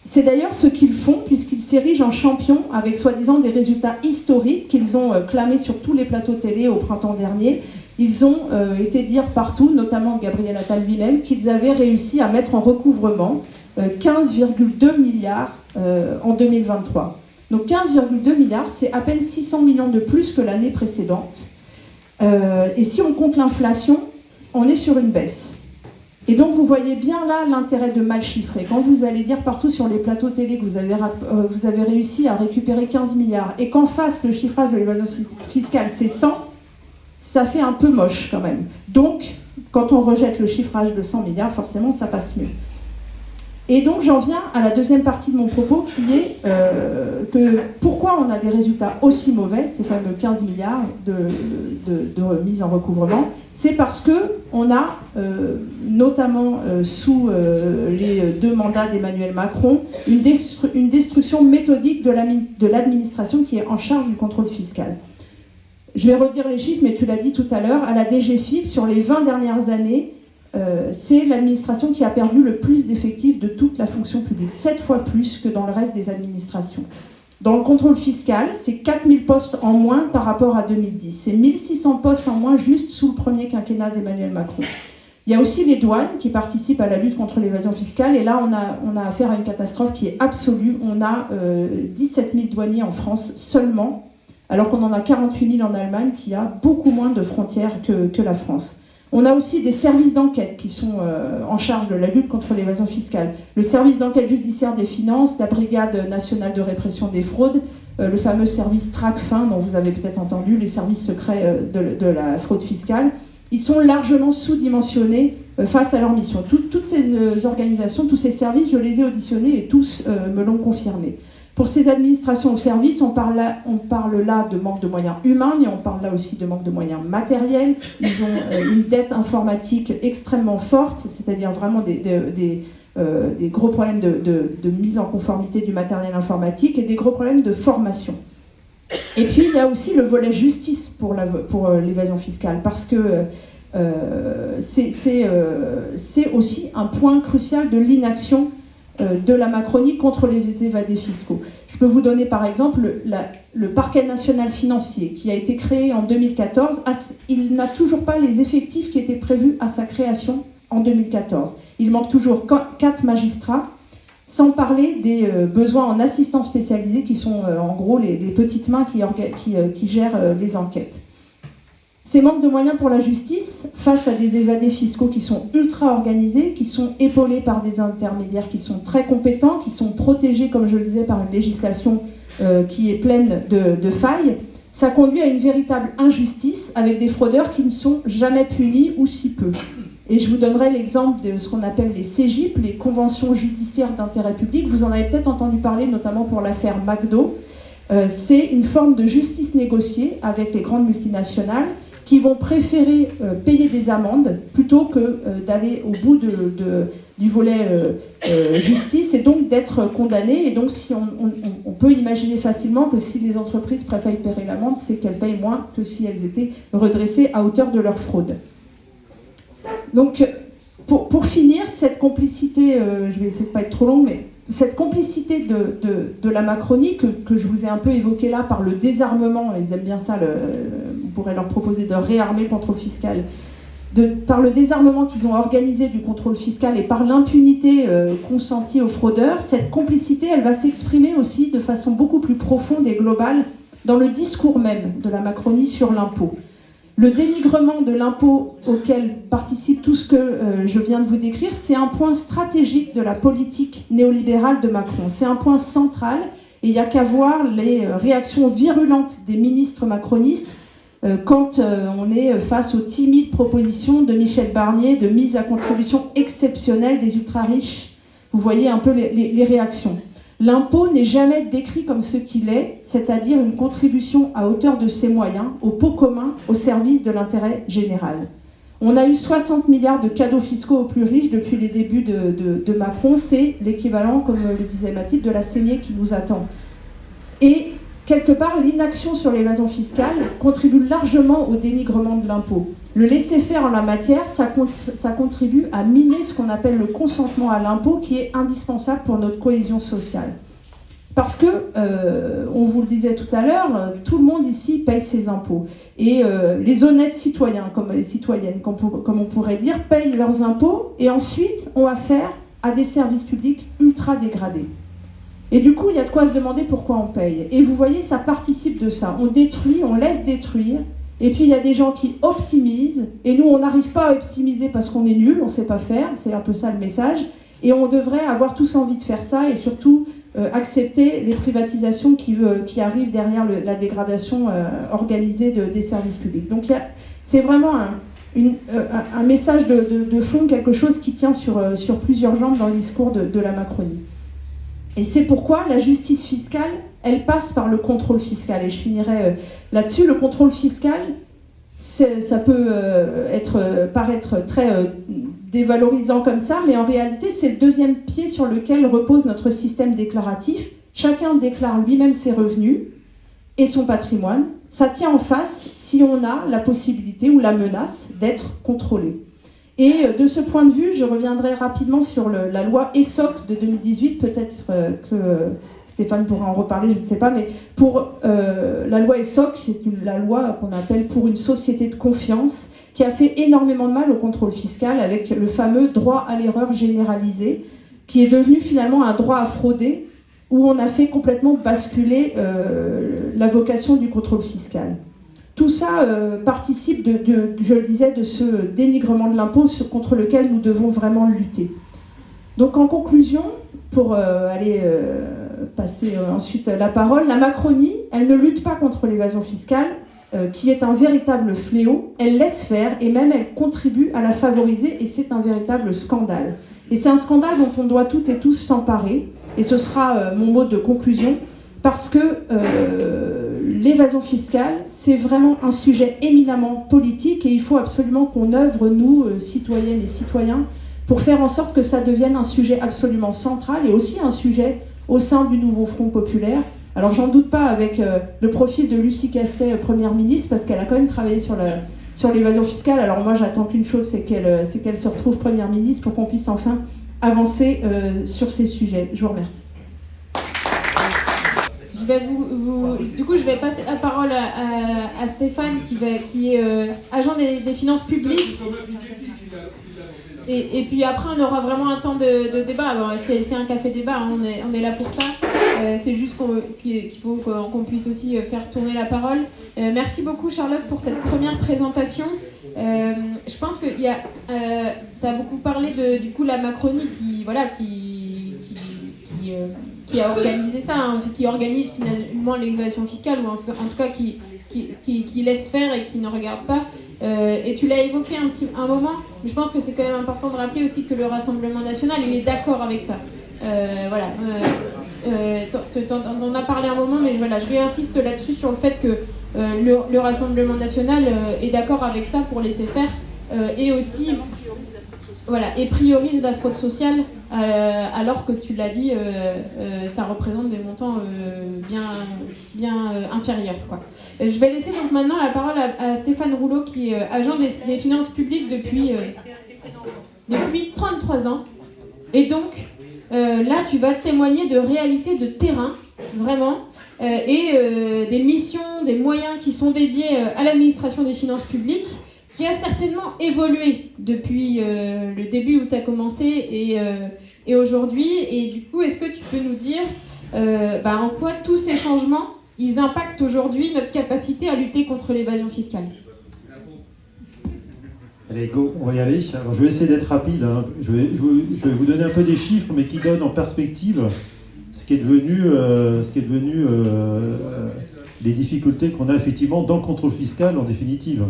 C'est d'ailleurs ce qu'ils font, puisqu'ils s'érigent en champions avec soi-disant des résultats historiques qu'ils ont clamés sur tous les plateaux télé au printemps dernier. Ils ont été dire partout, notamment Gabriel Attal lui-même, qu'ils avaient réussi à mettre en recouvrement 15,2 milliards en 2023. Donc 15,2 milliards, c'est à peine 600 millions de plus que l'année précédente. Et si on compte l'inflation, on est sur une baisse. Et donc vous voyez bien là l'intérêt de mal chiffrer. Quand vous allez dire partout sur les plateaux télé que vous avez réussi à récupérer 15 milliards et qu'en face le chiffrage de l'évasion fiscale c'est 100, ça fait un peu moche quand même. Donc quand on rejette le chiffrage de 100 milliards, forcément ça passe mieux. Et donc j'en viens à la deuxième partie de mon propos qui est que pourquoi on a des résultats aussi mauvais, ces fameux 15 milliards de mise en recouvrement, c'est parce qu'on a, notamment sous les 2 mandats d'Emmanuel Macron, une destruction méthodique de l'administration qui est en charge du contrôle fiscal. Je vais redire les chiffres, mais tu l'as dit tout à l'heure, à la DGFiP, sur les 20 dernières années, c'est l'administration qui a perdu le plus d'effectifs de toute la fonction publique, 7 fois plus que dans le reste des administrations. Dans le contrôle fiscal, c'est 4000 postes en moins par rapport à 2010. C'est 1600 postes en moins juste sous le premier quinquennat d'Emmanuel Macron. Il y a aussi les douanes qui participent à la lutte contre l'évasion fiscale. Et là, on a affaire à une catastrophe qui est absolue. On a 17 000 douaniers en France seulement, alors qu'on en a 48 000 en Allemagne, qui a beaucoup moins de frontières que la France. On a aussi des services d'enquête qui sont en charge de la lutte contre l'évasion fiscale. Le service d'enquête judiciaire des finances, la Brigade nationale de répression des fraudes, le fameux service TRACFIN dont vous avez peut-être entendu, les services secrets de la fraude fiscale. Ils sont largement sous-dimensionnés face à leur mission. Toutes ces organisations, tous ces services, je les ai auditionnés et tous me l'ont confirmé. Pour ces administrations ou services, on parle là de manque de moyens humains, mais on parle là aussi de manque de moyens matériels. Ils ont une dette informatique extrêmement forte, c'est-à-dire vraiment des gros problèmes de mise en conformité du matériel informatique et des gros problèmes de formation. Et puis il y a aussi le volet justice pour l'évasion fiscale, parce que c'est aussi un point crucial de l'inaction de la Macronie contre les évadés fiscaux. Je peux vous donner par exemple le parquet national financier qui a été créé en 2014. Il n'a toujours pas les effectifs qui étaient prévus à sa création en 2014. Il manque toujours 4 magistrats, sans parler des besoins en assistants spécialisés qui sont en gros les petites mains qui gèrent les enquêtes. Ces manques de moyens pour la justice, face à des évadés fiscaux qui sont ultra organisés, qui sont épaulés par des intermédiaires qui sont très compétents, qui sont protégés, comme je le disais, par une législation qui est pleine de failles, ça conduit à une véritable injustice avec des fraudeurs qui ne sont jamais punis ou si peu. Et je vous donnerai l'exemple de ce qu'on appelle les CJIP, les conventions judiciaires d'intérêt public. Vous en avez peut-être entendu parler, notamment pour l'affaire McDo. C'est une forme de justice négociée avec les grandes multinationales qui vont préférer payer des amendes plutôt que d'aller au bout du volet justice et donc d'être condamnés. Et donc si on peut imaginer facilement que si les entreprises préfèrent payer l'amende, c'est qu'elles payent moins que si elles étaient redressées à hauteur de leur fraude. Donc pour finir, cette complicité, je vais essayer de ne pas être trop longue, mais cette complicité de la Macronie que je vous ai un peu évoquée là par le désarmement, ils aiment bien ça, on pourrait leur proposer de réarmer le contrôle fiscal, par le désarmement qu'ils ont organisé du contrôle fiscal et par l'impunité consentie aux fraudeurs, cette complicité, elle va s'exprimer aussi de façon beaucoup plus profonde et globale dans le discours même de la Macronie sur l'impôt. Le dénigrement de l'impôt auquel participe tout ce que je viens de vous décrire, c'est un point stratégique de la politique néolibérale de Macron. C'est un point central et il n'y a qu'à voir les réactions virulentes des ministres macronistes quand on est face aux timides propositions de Michel Barnier de mise à contribution exceptionnelle des ultra-riches. Vous voyez un peu les réactions. L'impôt n'est jamais décrit comme ce qu'il est, c'est-à-dire une contribution à hauteur de ses moyens, au pot commun, au service de l'intérêt général. On a eu 60 milliards de cadeaux fiscaux aux plus riches depuis les débuts de Macron. C'est l'équivalent, comme le disait Mathilde, de la saignée qui nous attend. Et quelque part, l'inaction sur l'évasion fiscale contribue largement au dénigrement de l'impôt. Le laisser-faire en la matière, ça contribue à miner ce qu'on appelle le consentement à l'impôt, qui est indispensable pour notre cohésion sociale. Parce que, on vous le disait tout à l'heure, tout le monde ici paye ses impôts. Et les honnêtes citoyens, comme les citoyennes, comme on pourrait dire, payent leurs impôts et ensuite ont affaire à des services publics ultra dégradés. Et du coup, il y a de quoi se demander pourquoi on paye. Et vous voyez, ça participe de ça. On détruit, on laisse détruire. Et puis, il y a des gens qui optimisent. Et nous, on n'arrive pas à optimiser parce qu'on est nul, on ne sait pas faire. C'est un peu ça le message. Et on devrait avoir tous envie de faire ça et surtout accepter les privatisations qui arrivent derrière la dégradation organisée des services publics. Donc, c'est vraiment un message de fond, quelque chose qui tient sur plusieurs jambes dans le discours de la Macronie. Et c'est pourquoi la justice fiscale, elle passe par le contrôle fiscal. Et je finirai là-dessus. Le contrôle fiscal, ça peut paraître très dévalorisant comme ça, mais en réalité, c'est le deuxième pied sur lequel repose notre système déclaratif. Chacun déclare lui-même ses revenus et son patrimoine. Ça tient en face si on a la possibilité ou la menace d'être contrôlé. Et de ce point de vue, je reviendrai rapidement sur la loi ESSOC de 2018. Peut-être que Stéphane pourra en reparler, je ne sais pas. Mais pour la loi ESSOC, c'est la loi qu'on appelle pour une société de confiance, qui a fait énormément de mal au contrôle fiscal avec le fameux droit à l'erreur généralisé, qui est devenu finalement un droit à frauder, où on a fait complètement basculer la vocation du contrôle fiscal. Tout ça participe, je le disais, de ce dénigrement de l'impôt contre lequel nous devons vraiment lutter. Donc en conclusion, pour aller passer ensuite la parole, la Macronie, elle ne lutte pas contre l'évasion fiscale, qui est un véritable fléau. Elle laisse faire et même elle contribue à la favoriser et c'est un véritable scandale. Et c'est un scandale dont on doit toutes et tous s'emparer. Et ce sera mon mot de conclusion, parce que l'évasion fiscale, c'est vraiment un sujet éminemment politique et il faut absolument qu'on œuvre, nous, citoyennes et citoyens, pour faire en sorte que ça devienne un sujet absolument central et aussi un sujet au sein du nouveau Front populaire. Alors j'en doute pas avec le profil de Lucie Castet, Première ministre, parce qu'elle a quand même travaillé sur l'évasion fiscale. Alors moi j'attends qu'une chose, c'est qu'elle se retrouve Première ministre pour qu'on puisse enfin avancer sur ces sujets. Je vous remercie. Du coup, je vais passer la parole à Stéphane, qui est agent des finances publiques. Et puis après, on aura vraiment un temps de débat. Bon, c'est un café débat, hein, on est là pour ça. C'est juste qu'il faut qu'on puisse aussi faire tourner la parole. Merci beaucoup, Charlotte, pour cette première présentation. Je pense que ça a beaucoup parlé de du coup la Macronie qui a organisé ça, hein, qui organise finalement l'exonération fiscale, ou en tout cas qui laisse faire et qui ne regarde pas. Et tu l'as évoqué un moment, mais je pense que c'est quand même important de rappeler aussi que le Rassemblement national, il est d'accord avec ça. T'en as parlé un moment, mais voilà, je réinsiste là-dessus sur le fait que Le Rassemblement national est d'accord avec ça pour laisser faire et aussi voilà, et priorise la fraude sociale alors que tu l'as dit, ça représente des montants bien inférieurs, quoi. Je vais laisser donc maintenant la parole à Stéphane Rouleau qui est agent des finances publiques depuis 33 ans. Et donc, là, tu vas témoigner de réalités de terrain, vraiment, et des missions, des moyens qui sont dédiés à l'administration des finances publiques, qui a certainement évolué depuis le début où tu as commencé et aujourd'hui. Et du coup, est-ce que tu peux nous dire en quoi tous ces changements, ils impactent aujourd'hui notre capacité à lutter contre l'évasion fiscale ? Allez, go, on va y aller. Alors, je vais essayer d'être rapide. Hein. Je vais vous donner un peu des chiffres, mais qui donnent en perspective ce qui est devenu les difficultés qu'on a effectivement dans le contrôle fiscal en définitive.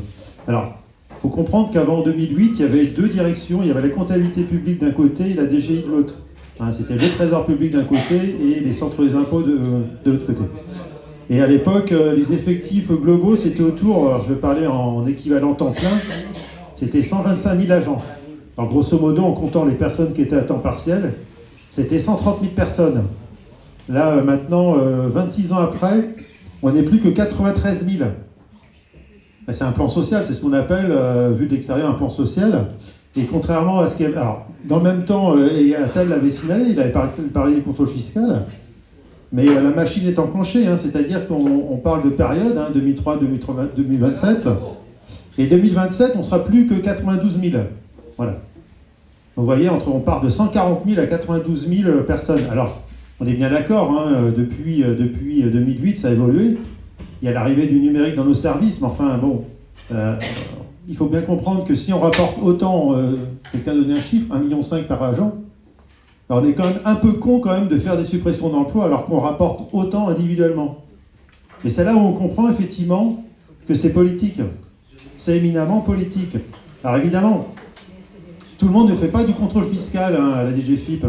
Alors, il faut comprendre qu'avant 2008, il y avait deux directions. Il y avait la comptabilité publique d'un côté et la DGI de l'autre. Hein, c'était le Trésor public d'un côté et les centres des impôts de l'autre côté. Et à l'époque, les effectifs globaux, c'était autour, alors je vais parler en équivalent temps plein, c'était 125 000 agents. Alors grosso modo, en comptant les personnes qui étaient à temps partiel, c'était 130 000 personnes. Là, maintenant, 26 ans après, on n'est plus que 93 000. C'est un plan social, c'est ce qu'on appelle, vu de l'extérieur, un plan social. Et contrairement à ce qu'il y avait... Alors, dans le même temps, et Attal l'avait signalé, il avait parlé du contrôle fiscal, mais la machine est enclenchée, hein, c'est-à-dire qu'on parle de période, hein, 2003, 2027, et 2027, on ne sera plus que 92 000. Voilà. Donc, vous voyez, on part de 140 000 à 92 000 personnes. Alors, on est bien d'accord, hein, depuis 2008, ça a évolué. Il y a l'arrivée du numérique dans nos services, mais enfin, bon, il faut bien comprendre que si on rapporte autant, quelqu'un donnait un chiffre, 1,5 million par agent, alors on est quand même un peu con quand même de faire des suppressions d'emplois alors qu'on rapporte autant individuellement. Mais c'est là où on comprend effectivement que c'est politique. C'est éminemment politique. Alors évidemment, tout le monde ne fait pas du contrôle fiscal à la DGFiP.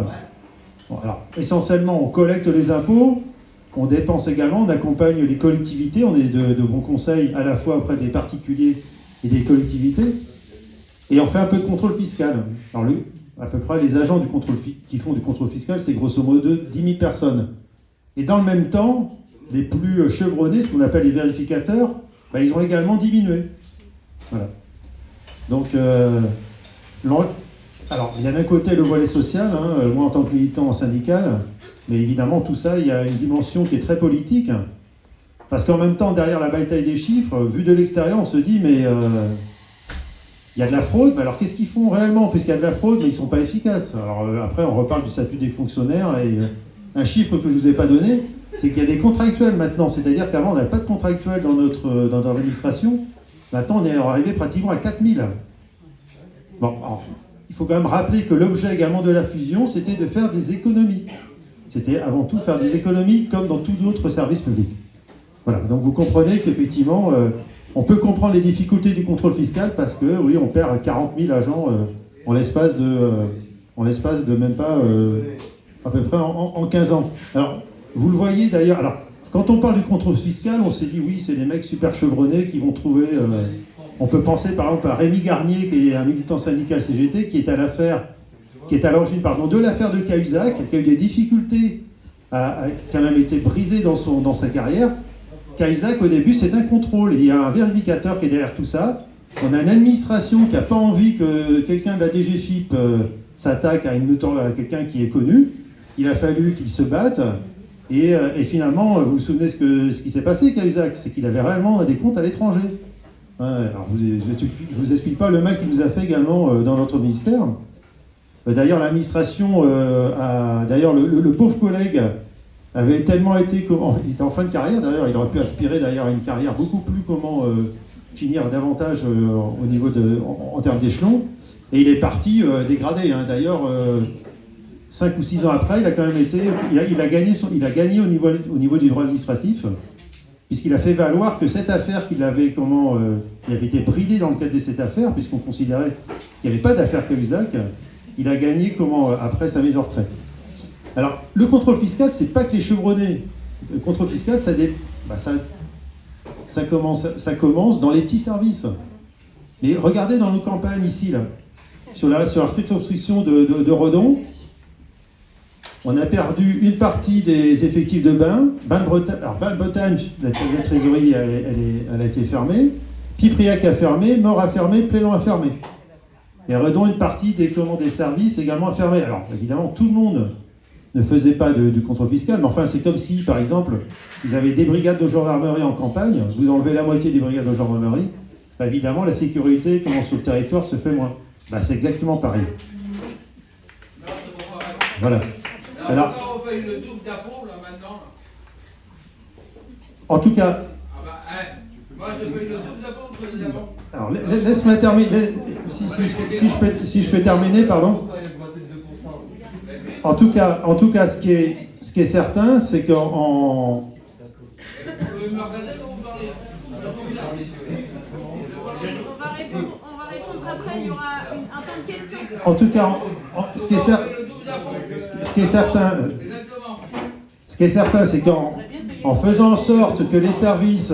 Bon, alors, essentiellement, on collecte les impôts, on dépense également, on accompagne les collectivités, on est de bons conseils à la fois auprès des particuliers et des collectivités, et on fait un peu de contrôle fiscal. Alors, à peu près, les agents qui font du contrôle fiscal, c'est grosso modo 10 000 personnes. Et dans le même temps, les plus chevronnés, ce qu'on appelle les vérificateurs, ils ont également diminué. Voilà. Donc, alors, il y a d'un côté le volet social, hein, moi en tant que militant syndical, mais évidemment, tout ça, il y a une dimension qui est très politique, parce qu'en même temps, derrière la bataille des chiffres, vu de l'extérieur, on se dit, mais il y a de la fraude, mais alors qu'est-ce qu'ils font réellement? Puisqu'il y a de la fraude, mais ils ne sont pas efficaces. Alors après, on reparle du statut des fonctionnaires, et un chiffre que je ne vous ai pas donné, c'est qu'il y a des contractuels maintenant, c'est-à-dire qu'avant, on n'avait pas de contractuels dans notre administration, maintenant, on est arrivé pratiquement à 4000. Bon, alors, il faut quand même rappeler que l'objet également de la fusion, c'était de faire des économies. C'était avant tout faire des économies comme dans tout autre service public. Voilà, donc vous comprenez qu'effectivement, on peut comprendre les difficultés du contrôle fiscal parce que, oui, on perd 40 000 agents en l'espace de même pas, à peu près en 15 ans. Alors, vous le voyez d'ailleurs, alors, quand on parle du contrôle fiscal, on s'est dit, oui, c'est des mecs super chevronnés qui vont trouver... on peut penser par exemple à Rémi Garnier, qui est un militant syndical CGT, qui est à l'origine de l'affaire de Cahuzac, qui a eu des difficultés, qui a même été brisé dans sa carrière. Cahuzac, au début, c'est un contrôle. Il y a un vérificateur qui est derrière tout ça. On a une administration qui n'a pas envie que quelqu'un de la DGFiP s'attaque à quelqu'un qui est connu. Il a fallu qu'il se batte. Et finalement, vous vous souvenez ce qui s'est passé, Cahuzac, c'est qu'il avait réellement des comptes à l'étranger. Alors, je ne vous explique pas le mal qu'il nous a fait également dans notre ministère. D'ailleurs, l'administration, d'ailleurs, le pauvre collègue avait tellement été, il était en fin de carrière, d'ailleurs, il aurait pu aspirer d'ailleurs à une carrière beaucoup plus, finir davantage au niveau en termes d'échelon, et il est parti dégradé. Hein. D'ailleurs, 5 ou 6 ans après, il a quand même été, il a gagné au niveau du droit administratif, puisqu'il a fait valoir que cette affaire il avait été bridé dans le cadre de cette affaire, puisqu'on considérait qu'il n'y avait pas d'affaire Cahuzac, il a gagné après sa mise en retraite. Alors, le contrôle fiscal, c'est pas que les chevronnés. Le contrôle fiscal, ça commence dans les petits services. Mais regardez dans nos campagnes ici, là, sur la circonscription de Redon, on a perdu une partie des effectifs de Bain. Bain-de-Bretagne, la trésorerie, elle a été fermée. Pipriac a fermé, Mort a fermé, Plélan a fermé. Et Redon, une partie des services également a fermé. Alors, évidemment, tout le monde ne faisait pas du contrôle fiscal, mais enfin, c'est comme si, par exemple, vous avez des brigades de gendarmerie en campagne, vous enlevez la moitié des brigades de gendarmerie, bah, évidemment, la sécurité, comment sur le territoire, se fait moins. Bah, c'est exactement pareil. Voilà. Alors, on paye le double d'impôts, là, maintenant. En tout cas... Ah bah, moi, je paye le double d'impôts que les impôts. Alors, laisse-moi terminer. Si je peux terminer, pardon. En tout cas, ce qui est certain, c'est qu'en... On va répondre après, il y aura un temps de questions. En tout cas, ce qui est certain, c'est qu'en faisant en sorte que les services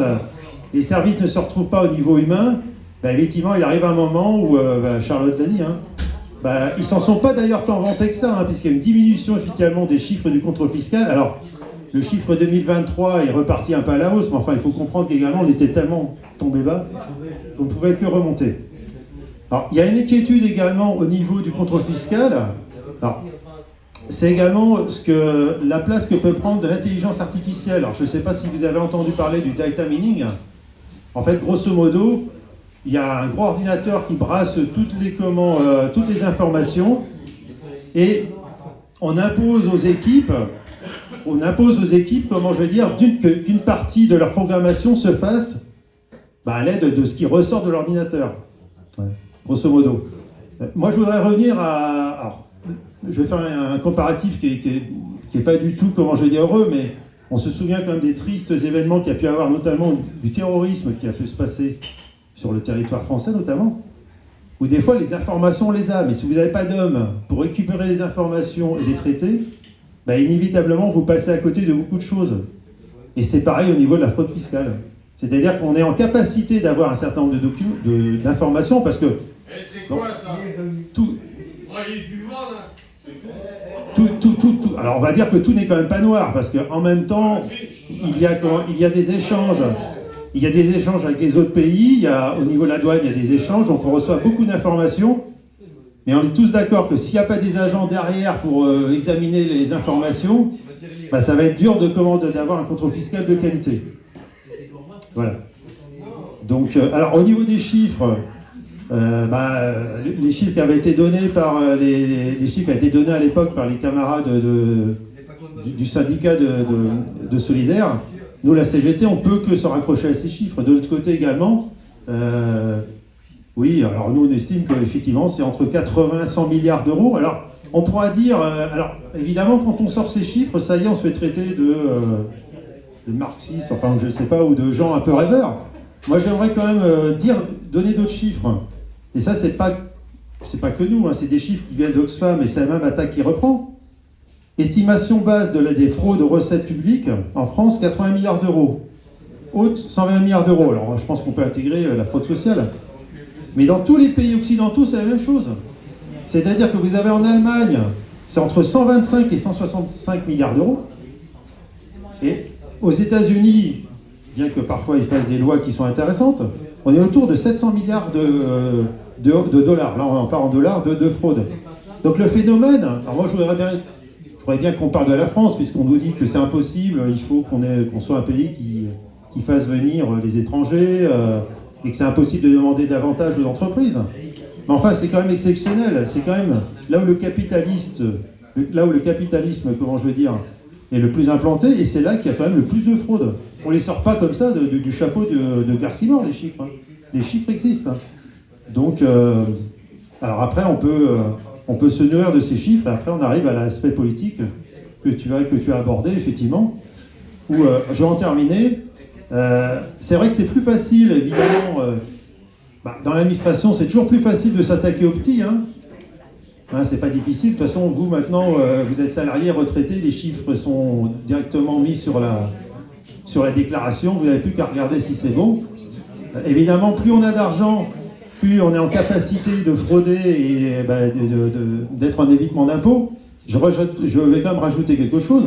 ne se retrouvent pas au niveau humain, bah, effectivement, il arrive un moment où, Charlotte l'a dit, hein, bah, ils s'en sont pas d'ailleurs tant vantés que ça, hein, puisqu'il y a une diminution effectivement des chiffres du contrôle fiscal. Alors, le chiffre 2023 est reparti un peu à la hausse, mais enfin, il faut comprendre qu'également, on était tellement tombé bas qu'on ne pouvait que remonter. Alors, il y a une inquiétude également au niveau du contrôle fiscal. Alors, c'est également la place que peut prendre de l'intelligence artificielle. Alors, je ne sais pas si vous avez entendu parler du data mining. En fait, grosso modo, il y a un gros ordinateur qui brasse toutes les informations et on impose aux équipes, comment je vais dire, qu'une partie de leur programmation se fasse à l'aide de ce qui ressort de l'ordinateur. Ouais, grosso modo. Moi, je voudrais revenir alors, je vais faire un comparatif qui est pas du tout, comment je vais dire, heureux, mais on se souvient quand même des tristes événements qu'il y a pu avoir, notamment du terrorisme qui a pu se passer sur le territoire français, notamment, où des fois les informations on les a, mais si vous n'avez pas d'hommes pour récupérer les informations et les traiter, inévitablement vous passez à côté de beaucoup de choses. Et c'est pareil au niveau de la fraude fiscale. C'est-à-dire qu'on est en capacité d'avoir un certain nombre d'informations parce que... c'est quoi ça? Tout. Vous croyez du vent, là? Tout. Alors on va dire que tout n'est quand même pas noir, parce qu'en même temps, il y a des échanges. Il y a des échanges avec les autres pays, au niveau de la douane, il y a des échanges, donc on reçoit beaucoup d'informations, mais on est tous d'accord que s'il n'y a pas des agents derrière pour examiner les informations, ça va être dur d'avoir un contrôle fiscal de qualité. Voilà. Donc, alors au niveau des chiffres, les chiffres qui avaient été donnés les chiffres qui avaient été donnés à l'époque par les camarades du syndicat de Solidaires, nous, la CGT, on ne peut que se raccrocher à ces chiffres. De l'autre côté également, oui, alors nous, on estime qu'effectivement, c'est entre 80 et 100 milliards d'euros. Alors, on pourra dire, alors évidemment, quand on sort ces chiffres, ça y est, on se fait traiter de marxistes, enfin, je ne sais pas, ou de gens un peu rêveurs. Moi, j'aimerais quand même donner d'autres chiffres. Et ça, c'est pas que nous, hein, c'est des chiffres qui viennent d'Oxfam, et c'est la même attaque qui reprend. Estimation base des fraudes aux recettes publiques, en France, 80 milliards d'euros. Haute, 120 milliards d'euros. Alors, je pense qu'on peut intégrer la fraude sociale. Mais dans tous les pays occidentaux, c'est la même chose. C'est-à-dire que vous avez en Allemagne, c'est entre 125 et 165 milliards d'euros. Et aux États-Unis, bien que parfois ils fassent des lois qui sont intéressantes, on est autour de 700 milliards de dollars. Là, on en parle en dollars de fraude. Donc le phénomène, alors moi je voudrais bien qu'on parle de la France, puisqu'on nous dit que c'est impossible, il faut qu'on soit un pays qui fasse venir les étrangers, et que c'est impossible de demander davantage aux entreprises. Mais enfin, c'est quand même exceptionnel. C'est quand même là où le capitalisme, comment je veux dire, est le plus implanté, et c'est là qu'il y a quand même le plus de fraude. On les sort pas comme ça du chapeau de Garcimore, les chiffres. Hein. Les chiffres existent. Hein. Donc, alors après, on peut se nourrir de ces chiffres, et après on arrive à l'aspect politique que tu as abordé, effectivement, où je vais en terminer. C'est vrai que c'est plus facile, évidemment, dans l'administration, c'est toujours plus facile de s'attaquer aux petits. Hein. C'est pas difficile, de toute façon, vous maintenant, vous êtes salarié, retraité, les chiffres sont directement mis sur sur la déclaration, vous n'avez plus qu'à regarder si c'est bon. Évidemment, plus on a d'argent, plus on est en capacité de frauder et d'être en évitement d'impôts. Je vais quand même rajouter quelque chose,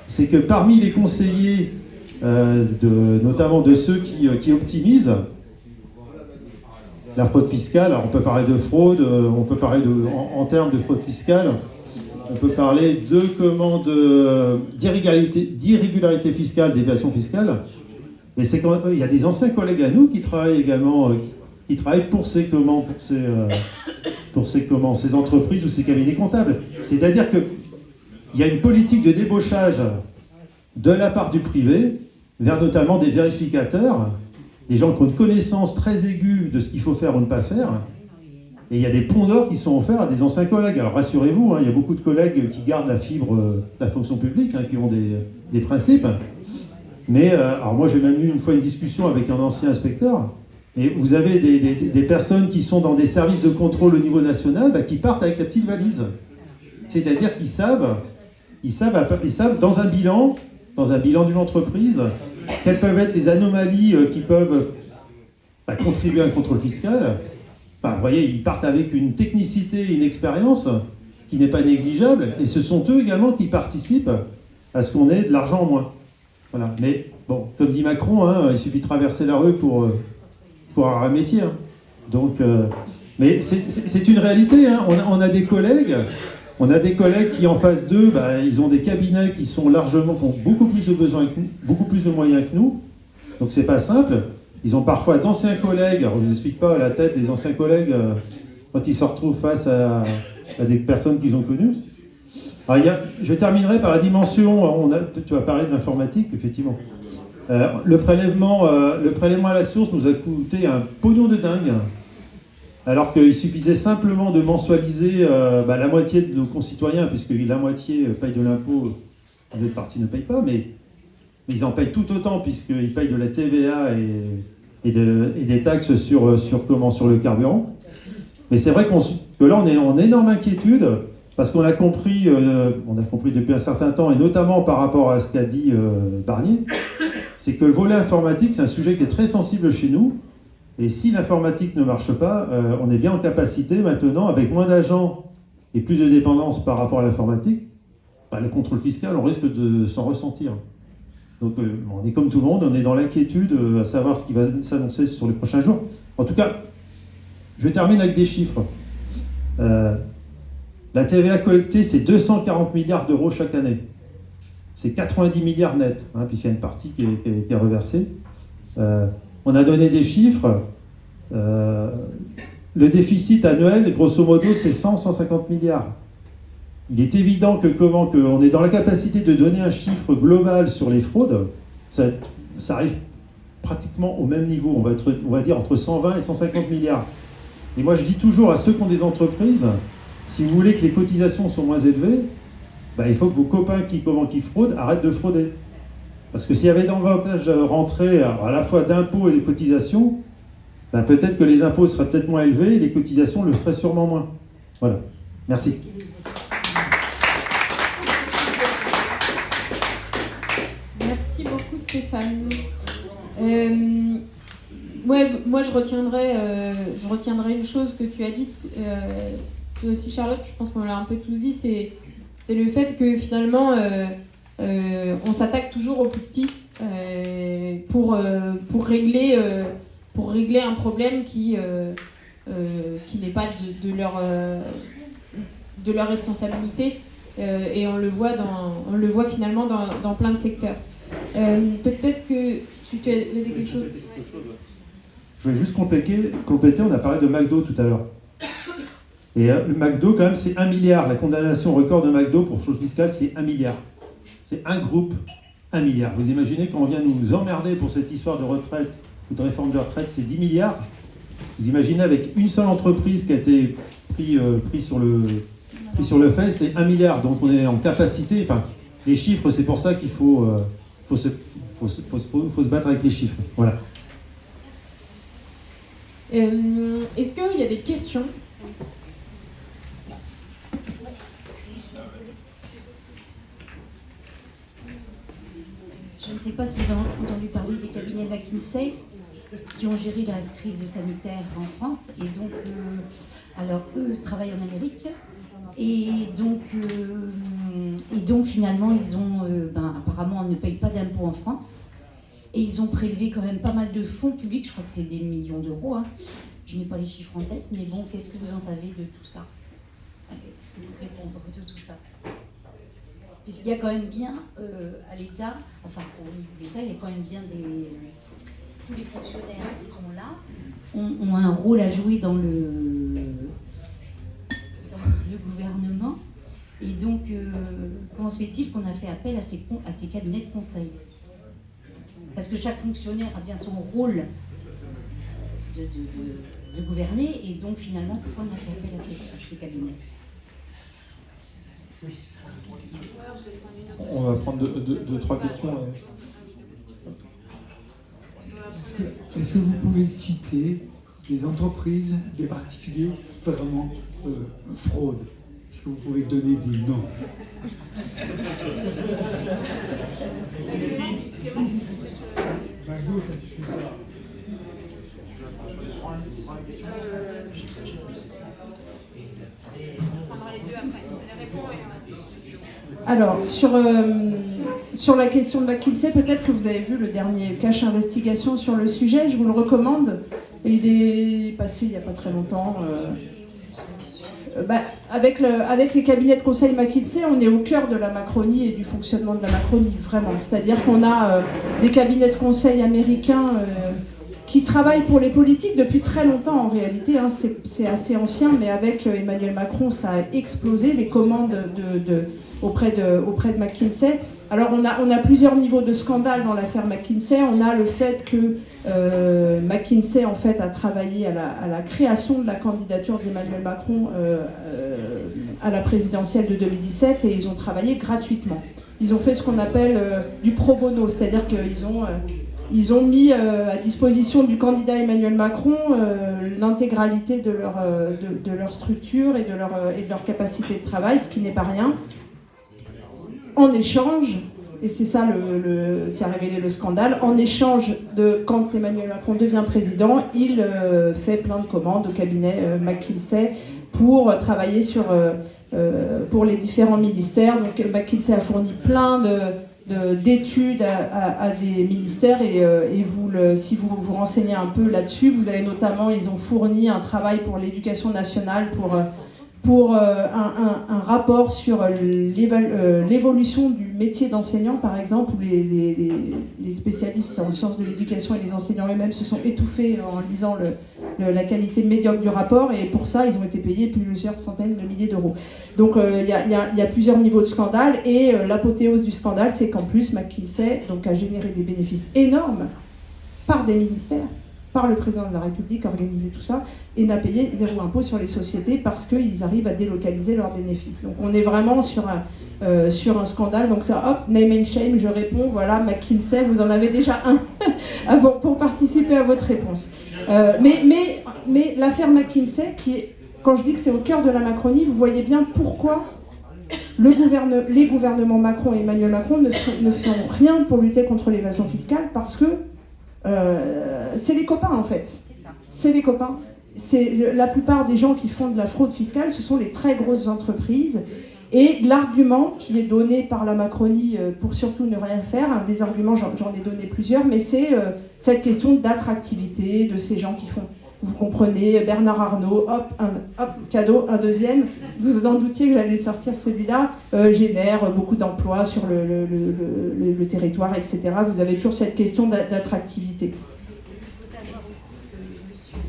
c'est que parmi les conseillers, notamment de ceux qui optimisent la fraude fiscale, alors on peut parler de fraude, on peut parler en termes de fraude fiscale, on peut parler d'irrégularité fiscale, d'évasion fiscale, et c'est quand il y a des anciens collègues à nous qui travaillent également, qui travaillent pour ces entreprises ou ces cabinets comptables. C'est-à-dire qu'il y a une politique de débauchage de la part du privé vers notamment des vérificateurs, des gens qui ont une connaissance très aiguë de ce qu'il faut faire ou ne pas faire. Et il y a des ponts d'or qui sont offerts à des anciens collègues. Alors rassurez-vous, il y a beaucoup de collègues qui gardent la fibre de la fonction publique, qui ont des principes. Mais alors moi j'ai même eu une fois une discussion avec un ancien inspecteur. Et vous avez des personnes qui sont dans des services de contrôle au niveau national, qui partent avec la petite valise. C'est-à-dire qu'ils savent dans un bilan d'une entreprise, quelles peuvent être les anomalies qui peuvent contribuer à un contrôle fiscal. Vous voyez, ils partent avec une technicité, une expérience qui n'est pas négligeable, et ce sont eux également qui participent à ce qu'on ait de l'argent en moins. Voilà. Mais bon, comme dit Macron, il suffit de traverser la rue pour avoir un métier. Donc, mais c'est une réalité. On a des collègues qui en face d'eux, ils ont des cabinets qui sont largement, qui ont beaucoup plus de besoins que nous, beaucoup plus de moyens que nous. Donc c'est pas simple. Ils ont parfois d'anciens collègues. Alors, je ne vous explique pas la tête des anciens collègues quand ils se retrouvent face à des personnes qu'ils ont connues. Alors, je terminerai par la dimension. Tu vas parler de l'informatique, effectivement. Le prélèvement à la source nous a coûté un pognon de dingue, alors qu'il suffisait simplement de mensualiser la moitié de nos concitoyens, puisque la moitié paye de l'impôt, l'autre partie ne paye pas, mais ils en payent tout autant, puisqu'ils payent de la TVA et des taxes sur le carburant. Mais c'est vrai que là, on est en énorme inquiétude, parce qu'on a compris depuis un certain temps, et notamment par rapport à ce qu'a dit Barnier, c'est que le volet informatique, c'est un sujet qui est très sensible chez nous. Et si l'informatique ne marche pas, on est bien en capacité maintenant, avec moins d'agents et plus de dépendance par rapport à l'informatique, le contrôle fiscal, on risque de s'en ressentir. Donc on est comme tout le monde, on est dans l'inquiétude à savoir ce qui va s'annoncer sur les prochains jours. En tout cas, je termine avec des chiffres. La TVA collectée, c'est 240 milliards d'euros chaque année. C'est 90 milliards net, puisqu'il y a une partie qui est reversée. On a donné des chiffres. Le déficit annuel, grosso modo, c'est 150 milliards. Il est évident qu'on est dans la capacité de donner un chiffre global sur les fraudes. Ça arrive pratiquement au même niveau. On va dire entre 120 et 150 milliards. Et moi, je dis toujours à ceux qui ont des entreprises, si vous voulez que les cotisations soient moins élevées, il faut que vos copains qui fraudent arrêtent de frauder. Parce que s'il y avait davantage rentré à la fois d'impôts et de cotisations, peut-être que les impôts seraient peut-être moins élevés et les cotisations le seraient sûrement moins. Voilà. Merci. Merci beaucoup Stéphane. Moi je retiendrai une chose que tu as dit, c'est aussi Charlotte, je pense qu'on l'a un peu tous dit, c'est le fait que finalement on s'attaque toujours aux plus petits pour régler un problème qui n'est pas de leur responsabilité, et on le voit finalement dans plein de secteurs. Peut-être que tu avais dit quelque chose. Je vais juste compléter, on a parlé de McDo tout à l'heure. Et le McDo, quand même, c'est 1 milliard. La condamnation record de McDo pour fraude fiscale, c'est 1 milliard. C'est un groupe, 1 milliard. Vous imaginez quand on vient nous emmerder pour cette histoire de retraite ou de réforme de retraite, c'est 10 milliards. Vous imaginez avec une seule entreprise qui a été pris sur le fait, c'est 1 milliard. Donc on est en capacité, les chiffres, c'est pour ça qu'il faut se battre avec les chiffres. Voilà. Est-ce qu'il y a des questions ? Je ne sais pas si vous avez entendu parler des cabinets McKinsey qui ont géré la crise sanitaire en France. Et donc, alors eux travaillent en Amérique. Et donc finalement, ils ont, apparemment, on ne paye pas d'impôts en France. Et ils ont prélevé quand même pas mal de fonds publics. Je crois que c'est des millions d'euros. Hein. Je n'ai pas les chiffres en tête. Mais bon, qu'est-ce que vous en savez de tout ça? Qu'est-ce que vous répondez de tout ça? Puisqu'il y a quand même bien à l'État, enfin au niveau de l'État, il y a quand même bien tous les fonctionnaires qui sont là ont un rôle à jouer dans le gouvernement. Et donc, comment se fait-il qu'on a fait appel à ces cabinets de conseil? Parce que chaque fonctionnaire a bien son rôle de gouverner, et donc finalement, pourquoi on a fait appel à ces cabinets? On va prendre deux, trois questions. Est-ce que vous pouvez citer des entreprises, des particuliers vraiment fraude? Est-ce que vous pouvez donner des noms? Alors, sur la question de McKinsey, peut-être que vous avez vu le dernier Cache Investigation sur le sujet, je vous le recommande. Il est passé il n'y a pas très longtemps. Avec les cabinets de conseil McKinsey, on est au cœur de la Macronie et du fonctionnement de la Macronie, vraiment. C'est-à-dire qu'on a des cabinets de conseil américains qui travaillent pour les politiques depuis très longtemps en réalité. Hein, c'est assez ancien, mais avec Emmanuel Macron, ça a explosé, les commandes auprès de McKinsey. Alors on a plusieurs niveaux de scandale dans l'affaire McKinsey. On a le fait que McKinsey en fait a travaillé à la création de la candidature d'Emmanuel Macron à la présidentielle de 2017, et ils ont travaillé gratuitement. Ils ont fait ce qu'on appelle du pro bono, c'est-à-dire qu'ils ont mis à disposition du candidat Emmanuel Macron l'intégralité de leur structure et de leur capacité de travail, ce qui n'est pas rien. En échange, et c'est ça qui a révélé le scandale, en échange de quand Emmanuel Macron devient président, il fait plein de commandes au cabinet McKinsey pour travailler pour les différents ministères. Donc McKinsey a fourni plein d'études à des ministères, et si vous vous renseignez un peu là-dessus, vous avez notamment, ils ont fourni un travail pour l'éducation nationale pour un rapport sur l'évolution du métier d'enseignant, par exemple, où les spécialistes en sciences de l'éducation et les enseignants eux-mêmes se sont étouffés en lisant la qualité médiocre du rapport, et pour ça, ils ont été payés plusieurs centaines de milliers d'euros. Donc il y a plusieurs niveaux de scandale, et l'apothéose du scandale, c'est qu'en plus, McKinsey a généré des bénéfices énormes par des ministères, par le président de la République, organisé tout ça, et n'a payé 0 impôt sur les sociétés parce qu'ils arrivent à délocaliser leurs bénéfices. Donc on est vraiment sur un scandale. Donc ça, hop, name and shame, je réponds, voilà, McKinsey, vous en avez déjà un pour participer à votre réponse. Mais l'affaire McKinsey, quand je dis que c'est au cœur de la Macronie, vous voyez bien pourquoi les gouvernements Macron et Emmanuel Macron ne font rien pour lutter contre l'évasion fiscale, parce que c'est les copains en fait. C'est les copains. La plupart des gens qui font de la fraude fiscale, ce sont les très grosses entreprises. Et l'argument qui est donné par la Macronie pour surtout ne rien faire, un des arguments, j'en ai donné plusieurs, mais c'est cette question d'attractivité de ces gens qui font. Vous comprenez, Bernard Arnault, hop, cadeau, un deuxième. Vous vous en doutiez que j'allais sortir celui-là, génère beaucoup d'emplois sur le territoire, etc. Vous avez toujours cette question d'attractivité. Il faut savoir aussi que M.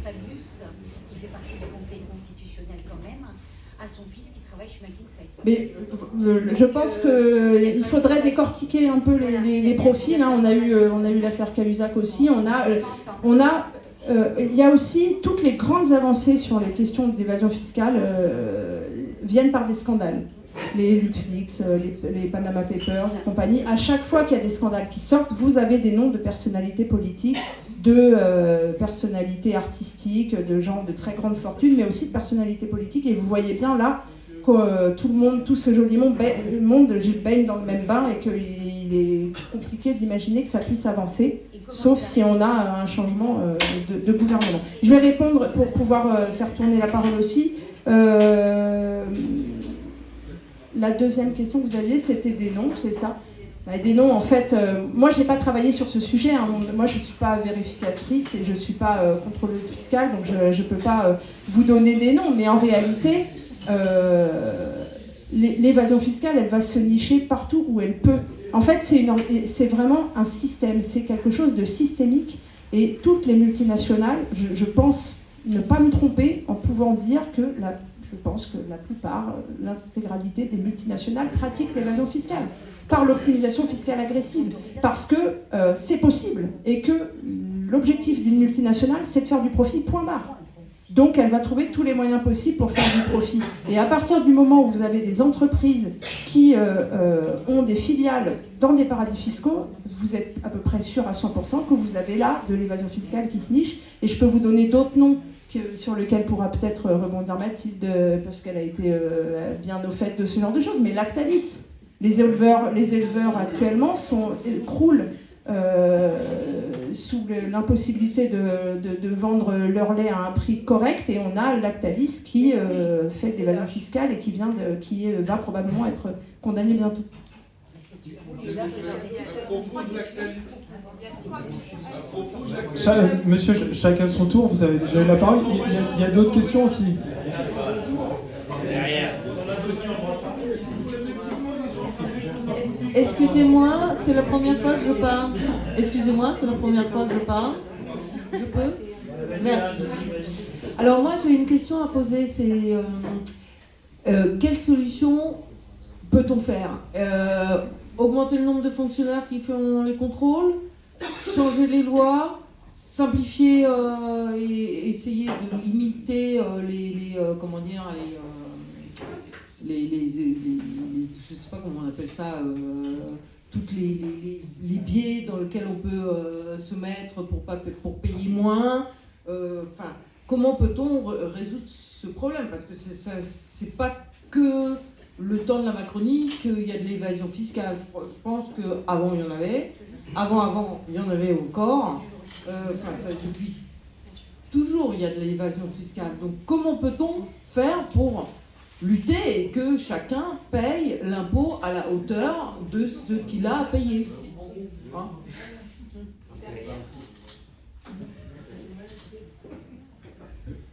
Fabius, qui fait partie du Conseil constitutionnel quand même, a son fils qui travaille chez McKinsey. Mais je pense qu'il faudrait décortiquer un peu les profils. Hein. On a eu l'affaire Cahuzac aussi. Il y a aussi toutes les grandes avancées sur les questions d'évasion fiscale viennent par des scandales. Les LuxLeaks, les Panama Papers et compagnie. À chaque fois qu'il y a des scandales qui sortent, vous avez des noms de personnalités politiques, de personnalités artistiques, de gens de très grande fortune, mais aussi de personnalités politiques. Et vous voyez bien là que tout le monde, tout ce joli monde baigne dans le même bain et qu'il est compliqué d'imaginer que ça puisse avancer, sauf si on a un changement de gouvernement. Je vais répondre pour pouvoir faire tourner la parole aussi. La deuxième question que vous aviez, c'était des noms, c'est ça? Des noms, en fait, moi je n'ai pas travaillé sur ce sujet, hein. Moi je ne suis pas vérificatrice et je ne suis pas contrôleuse fiscale, donc je ne peux pas vous donner des noms, mais en réalité, l'évasion fiscale, elle va se nicher partout où elle peut. En fait, c'est vraiment un système, c'est quelque chose de systémique, et toutes les multinationales, je pense ne pas me tromper en pouvant dire que je pense que la plupart, l'intégralité des multinationales pratiquent l'évasion fiscale par l'optimisation fiscale agressive, parce que c'est possible et que l'objectif d'une multinationale, c'est de faire du profit, point barre. Donc elle va trouver tous les moyens possibles pour faire du profit. Et à partir du moment où vous avez des entreprises qui ont des filiales dans des paradis fiscaux, vous êtes à peu près sûr à 100% que vous avez là de l'évasion fiscale qui se niche. Et je peux vous donner d'autres noms sur lesquels pourra peut-être rebondir Mathilde, parce qu'elle a été bien au fait de ce genre de choses. Mais Lactalis, les éleveurs actuellement croulent sous l'impossibilité de vendre leur lait à un prix correct, et on a Lactalis qui fait de l'évasion fiscale et qui va probablement être condamné bientôt. Monsieur, chacun son tour, vous avez déjà eu la parole. Il y a d'autres questions aussi. Excusez-moi, c'est la première fois que je parle. Excusez-moi, c'est la première fois que je parle. Je peux? Merci. Alors moi, j'ai une question à poser, c'est quelle solution peut-on faire? Augmenter le nombre de fonctionnaires qui font les contrôles, changer les lois, simplifier et essayer de limiter je sais pas comment on appelle ça, toutes les biais dans lesquels on peut se mettre pour payer moins. Comment peut-on résoudre ce problème? Parce que c'est pas que le temps de la Macronie qu'il y a de l'évasion fiscale. Je pense qu'avant il y en avait, avant il y en avait encore. Depuis toujours il y a de l'évasion fiscale. Donc comment peut-on faire pour lutter et que chacun paye l'impôt à la hauteur de ce qu'il a à payer, hein?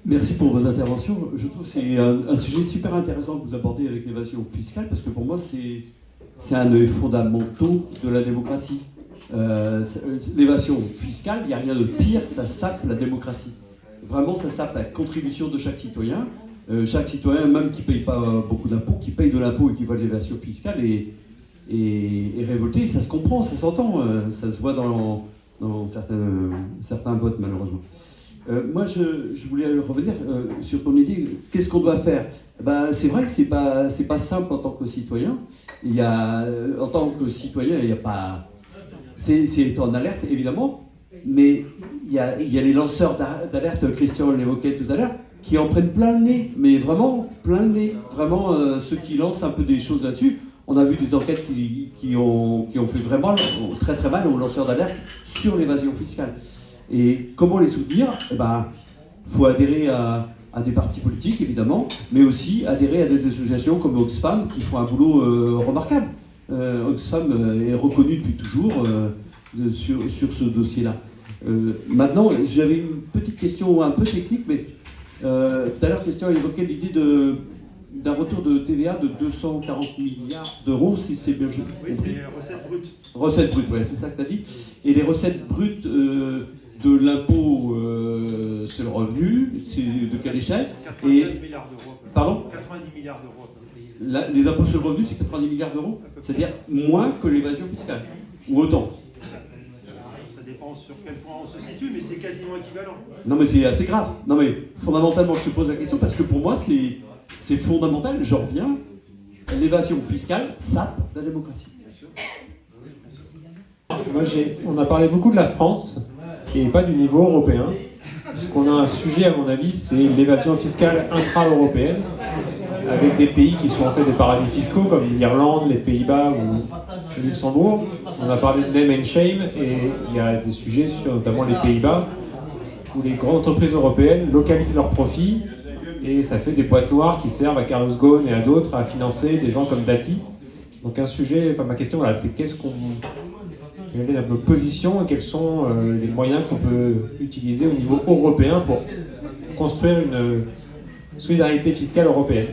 Merci pour vos interventions. Je trouve que c'est un sujet super intéressant que vous abordez avec l'évasion fiscale, parce que pour moi, c'est un des fondamentaux de la démocratie. L'évasion fiscale, il n'y a rien de pire, ça sape la démocratie. Vraiment, ça sape la contribution de chaque citoyen. Chaque citoyen, même qui ne paye pas beaucoup d'impôts, qui paye de l'impôt et qui voit de l'évasion fiscale, est révolté. Ça se comprend, ça s'entend, ça se voit dans certains votes, malheureusement. Moi, je voulais revenir sur ton idée. Qu'est-ce qu'on doit faire? C'est vrai que c'est pas simple en tant que citoyen. En tant que citoyen, il n'y a pas. C'est en alerte, évidemment, mais il y a les lanceurs d'alerte, Christian l'évoquait tout à l'heure, qui en prennent plein le nez, mais vraiment plein le nez. Vraiment, ceux qui lancent un peu des choses là-dessus. On a vu des enquêtes qui ont fait vraiment très très mal aux lanceurs d'alerte sur l'évasion fiscale. Et comment les soutenir? Faut adhérer à des partis politiques, évidemment, mais aussi adhérer à des associations comme Oxfam qui font un boulot remarquable. Oxfam est reconnu depuis toujours sur ce dossier-là. Maintenant, j'avais une petite question un peu technique, mais tout à l'heure, Christian évoquait l'idée d'un retour de TVA de 240 milliards d'euros, si c'est bien juste. Oui, c'est recettes brutes. Recettes brutes, ouais, c'est ça que tu as dit. Et les recettes brutes de l'impôt sur le revenu, c'est de quelle échelle? 90 milliards d'euros. Pardon? 90 milliards d'euros. Les impôts sur le revenu, c'est 90 milliards d'euros? C'est-à-dire moins que l'évasion fiscale? Ou autant? Ça dépend sur quel point on se situe, mais c'est quasiment équivalent. Non, mais c'est assez grave. Non, mais fondamentalement, je te pose la question parce que pour moi, c'est fondamental. Je reviens. L'évasion fiscale sape la démocratie. On a parlé beaucoup de la France et pas du niveau européen. Parce qu'on a un sujet, à mon avis, c'est l'évasion fiscale intra-européenne. avec des pays qui sont en fait des paradis fiscaux comme l'Irlande, les Pays-Bas ou le Luxembourg. On a parlé de name and shame et il y a des sujets sur notamment les Pays-Bas où les grandes entreprises européennes localisent leurs profits et ça fait des boîtes noires qui servent à Carlos Ghosn et à d'autres à financer des gens comme Dati. Donc un sujet, enfin ma question voilà, c'est quelle est notre position et quels sont les moyens qu'on peut utiliser au niveau européen pour construire une solidarité fiscale européenne.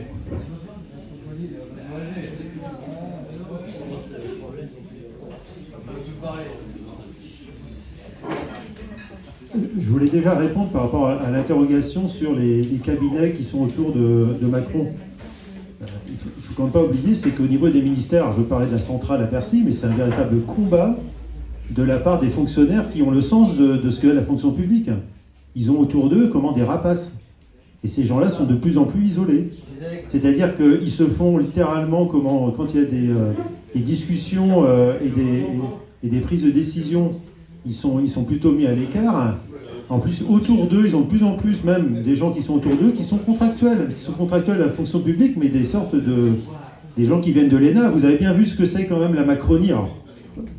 Je voulais déjà répondre par rapport à l'interrogation sur les cabinets qui sont autour de Macron. Il faut quand même pas oublier, c'est qu'au niveau des ministères, je parlais de la centrale à Percy, mais c'est un véritable combat de la part des fonctionnaires qui ont le sens de ce qu'est la fonction publique. Ils ont autour d'eux des rapaces. Et ces gens-là sont de plus en plus isolés. C'est-à-dire qu'ils se font littéralement, quand il y a des discussions et des prises de décision, ils sont plutôt mis à l'écart. En plus, autour d'eux, ils ont de plus en plus même des gens qui sont autour d'eux qui sont contractuels à la fonction publique, mais des sortes des gens qui viennent de l'ENA. Vous avez bien vu ce que c'est quand même la Macronie. Alors,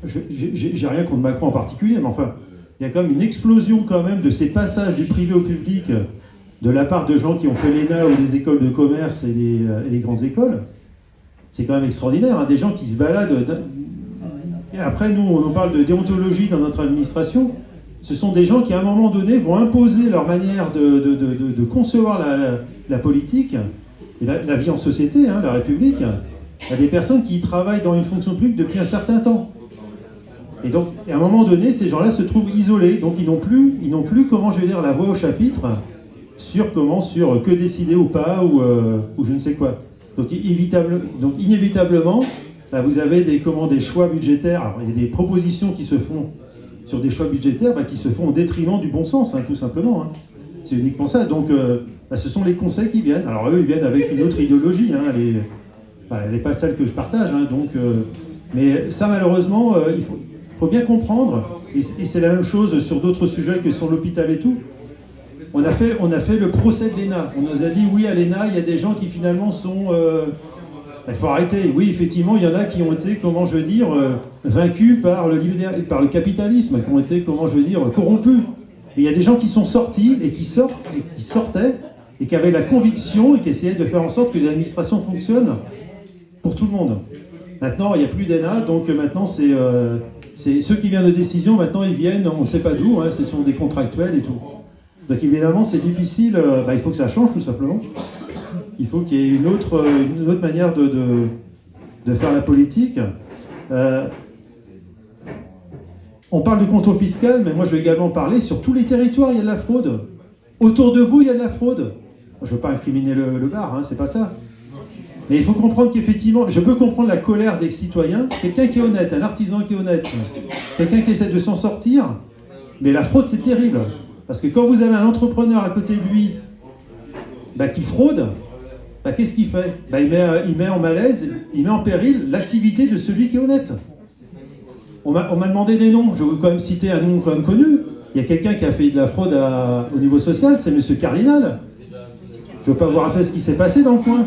j'ai rien contre Macron en particulier, mais enfin, il y a quand même une explosion quand même de ces passages du privé au public de la part de gens qui ont fait l'ENA ou les écoles de commerce et les grandes écoles. C'est quand même extraordinaire, hein, des gens qui se baladent. Et après, nous, on parle de déontologie dans notre administration. Ce sont des gens qui, à un moment donné, vont imposer leur manière de concevoir la politique et la vie en société, hein, la République, à des personnes qui travaillent dans une fonction publique depuis un certain temps. Et donc, à un moment donné, ces gens-là se trouvent isolés, donc ils n'ont plus, la voix au chapitre sur que décider ou pas, ou je ne sais quoi. Donc, inévitablement, là, vous avez des choix budgétaires. Alors, il y a des propositions qui se font sur des choix budgétaires qui se font au détriment du bon sens, hein, tout simplement. Hein. C'est uniquement ça. Donc, ce sont les conseils qui viennent. Alors, eux, ils viennent avec une autre idéologie. Hein. Elle n'est pas celle que je partage. Hein, mais ça, malheureusement, il faut bien comprendre. Et c'est la même chose sur d'autres sujets que sur l'hôpital et tout. On a fait le procès de l'ENA. On nous a dit, oui, à l'ENA, il y a des gens qui, finalement, sont... il faut arrêter. Oui, effectivement, il y en a qui ont été, vaincus par le capitalisme, qui ont été, corrompus. Et il y a des gens qui sont sortis et qui sortaient et qui avaient la conviction et qui essayaient de faire en sorte que les administrations fonctionnent pour tout le monde. Maintenant, il n'y a plus d'ENA, donc maintenant, c'est ceux qui viennent de décision, maintenant, ils viennent, on ne sait pas d'où, hein, ce sont des contractuels et tout. Donc évidemment, c'est difficile, il faut que ça change, tout simplement. Il faut qu'il y ait une autre manière de faire la politique. On parle du contrôle fiscal, mais moi je vais également parler sur tous les territoires, il y a de la fraude. Autour de vous, il y a de la fraude. Je ne veux pas incriminer le bar, hein, c'est pas ça. Mais il faut comprendre qu'effectivement, je peux comprendre la colère des citoyens. Quelqu'un qui est honnête, un artisan qui est honnête, quelqu'un qui essaie de s'en sortir, mais la fraude c'est terrible. Parce que quand vous avez un entrepreneur à côté de lui qui fraude, qu'est-ce qu'il fait ? Il met en malaise, il met en péril l'activité de celui qui est honnête. On m'a demandé des noms, je vais quand même citer un nom quand même connu. Il y a quelqu'un qui a fait de la fraude au niveau social, c'est M. Cardinal. Je ne veux pas vous rappeler ce qui s'est passé dans le coin.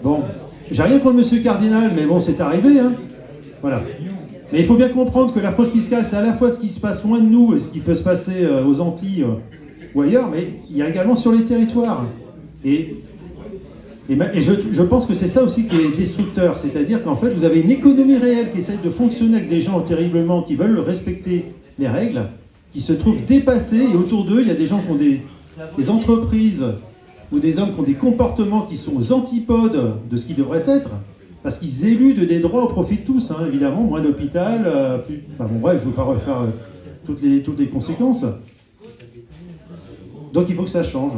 Bon, j'ai rien contre M. Cardinal, mais bon, c'est arrivé. Hein. Voilà. Mais il faut bien comprendre que la fraude fiscale, c'est à la fois ce qui se passe loin de nous et ce qui peut se passer aux Antilles ou ailleurs, mais il y a également sur les territoires. Et je pense que c'est ça aussi qui est destructeur, c'est-à-dire qu'en fait, vous avez une économie réelle qui essaie de fonctionner avec des gens terriblement qui veulent respecter les règles, qui se trouvent dépassés, et autour d'eux, il y a des gens qui ont des entreprises ou des hommes qui ont des comportements qui sont aux antipodes de ce qui devrait être, parce qu'ils éludent des droits au profit de tous, hein, évidemment, moins d'hôpital, bref, je ne veux pas refaire toutes les conséquences. Donc il faut que ça change.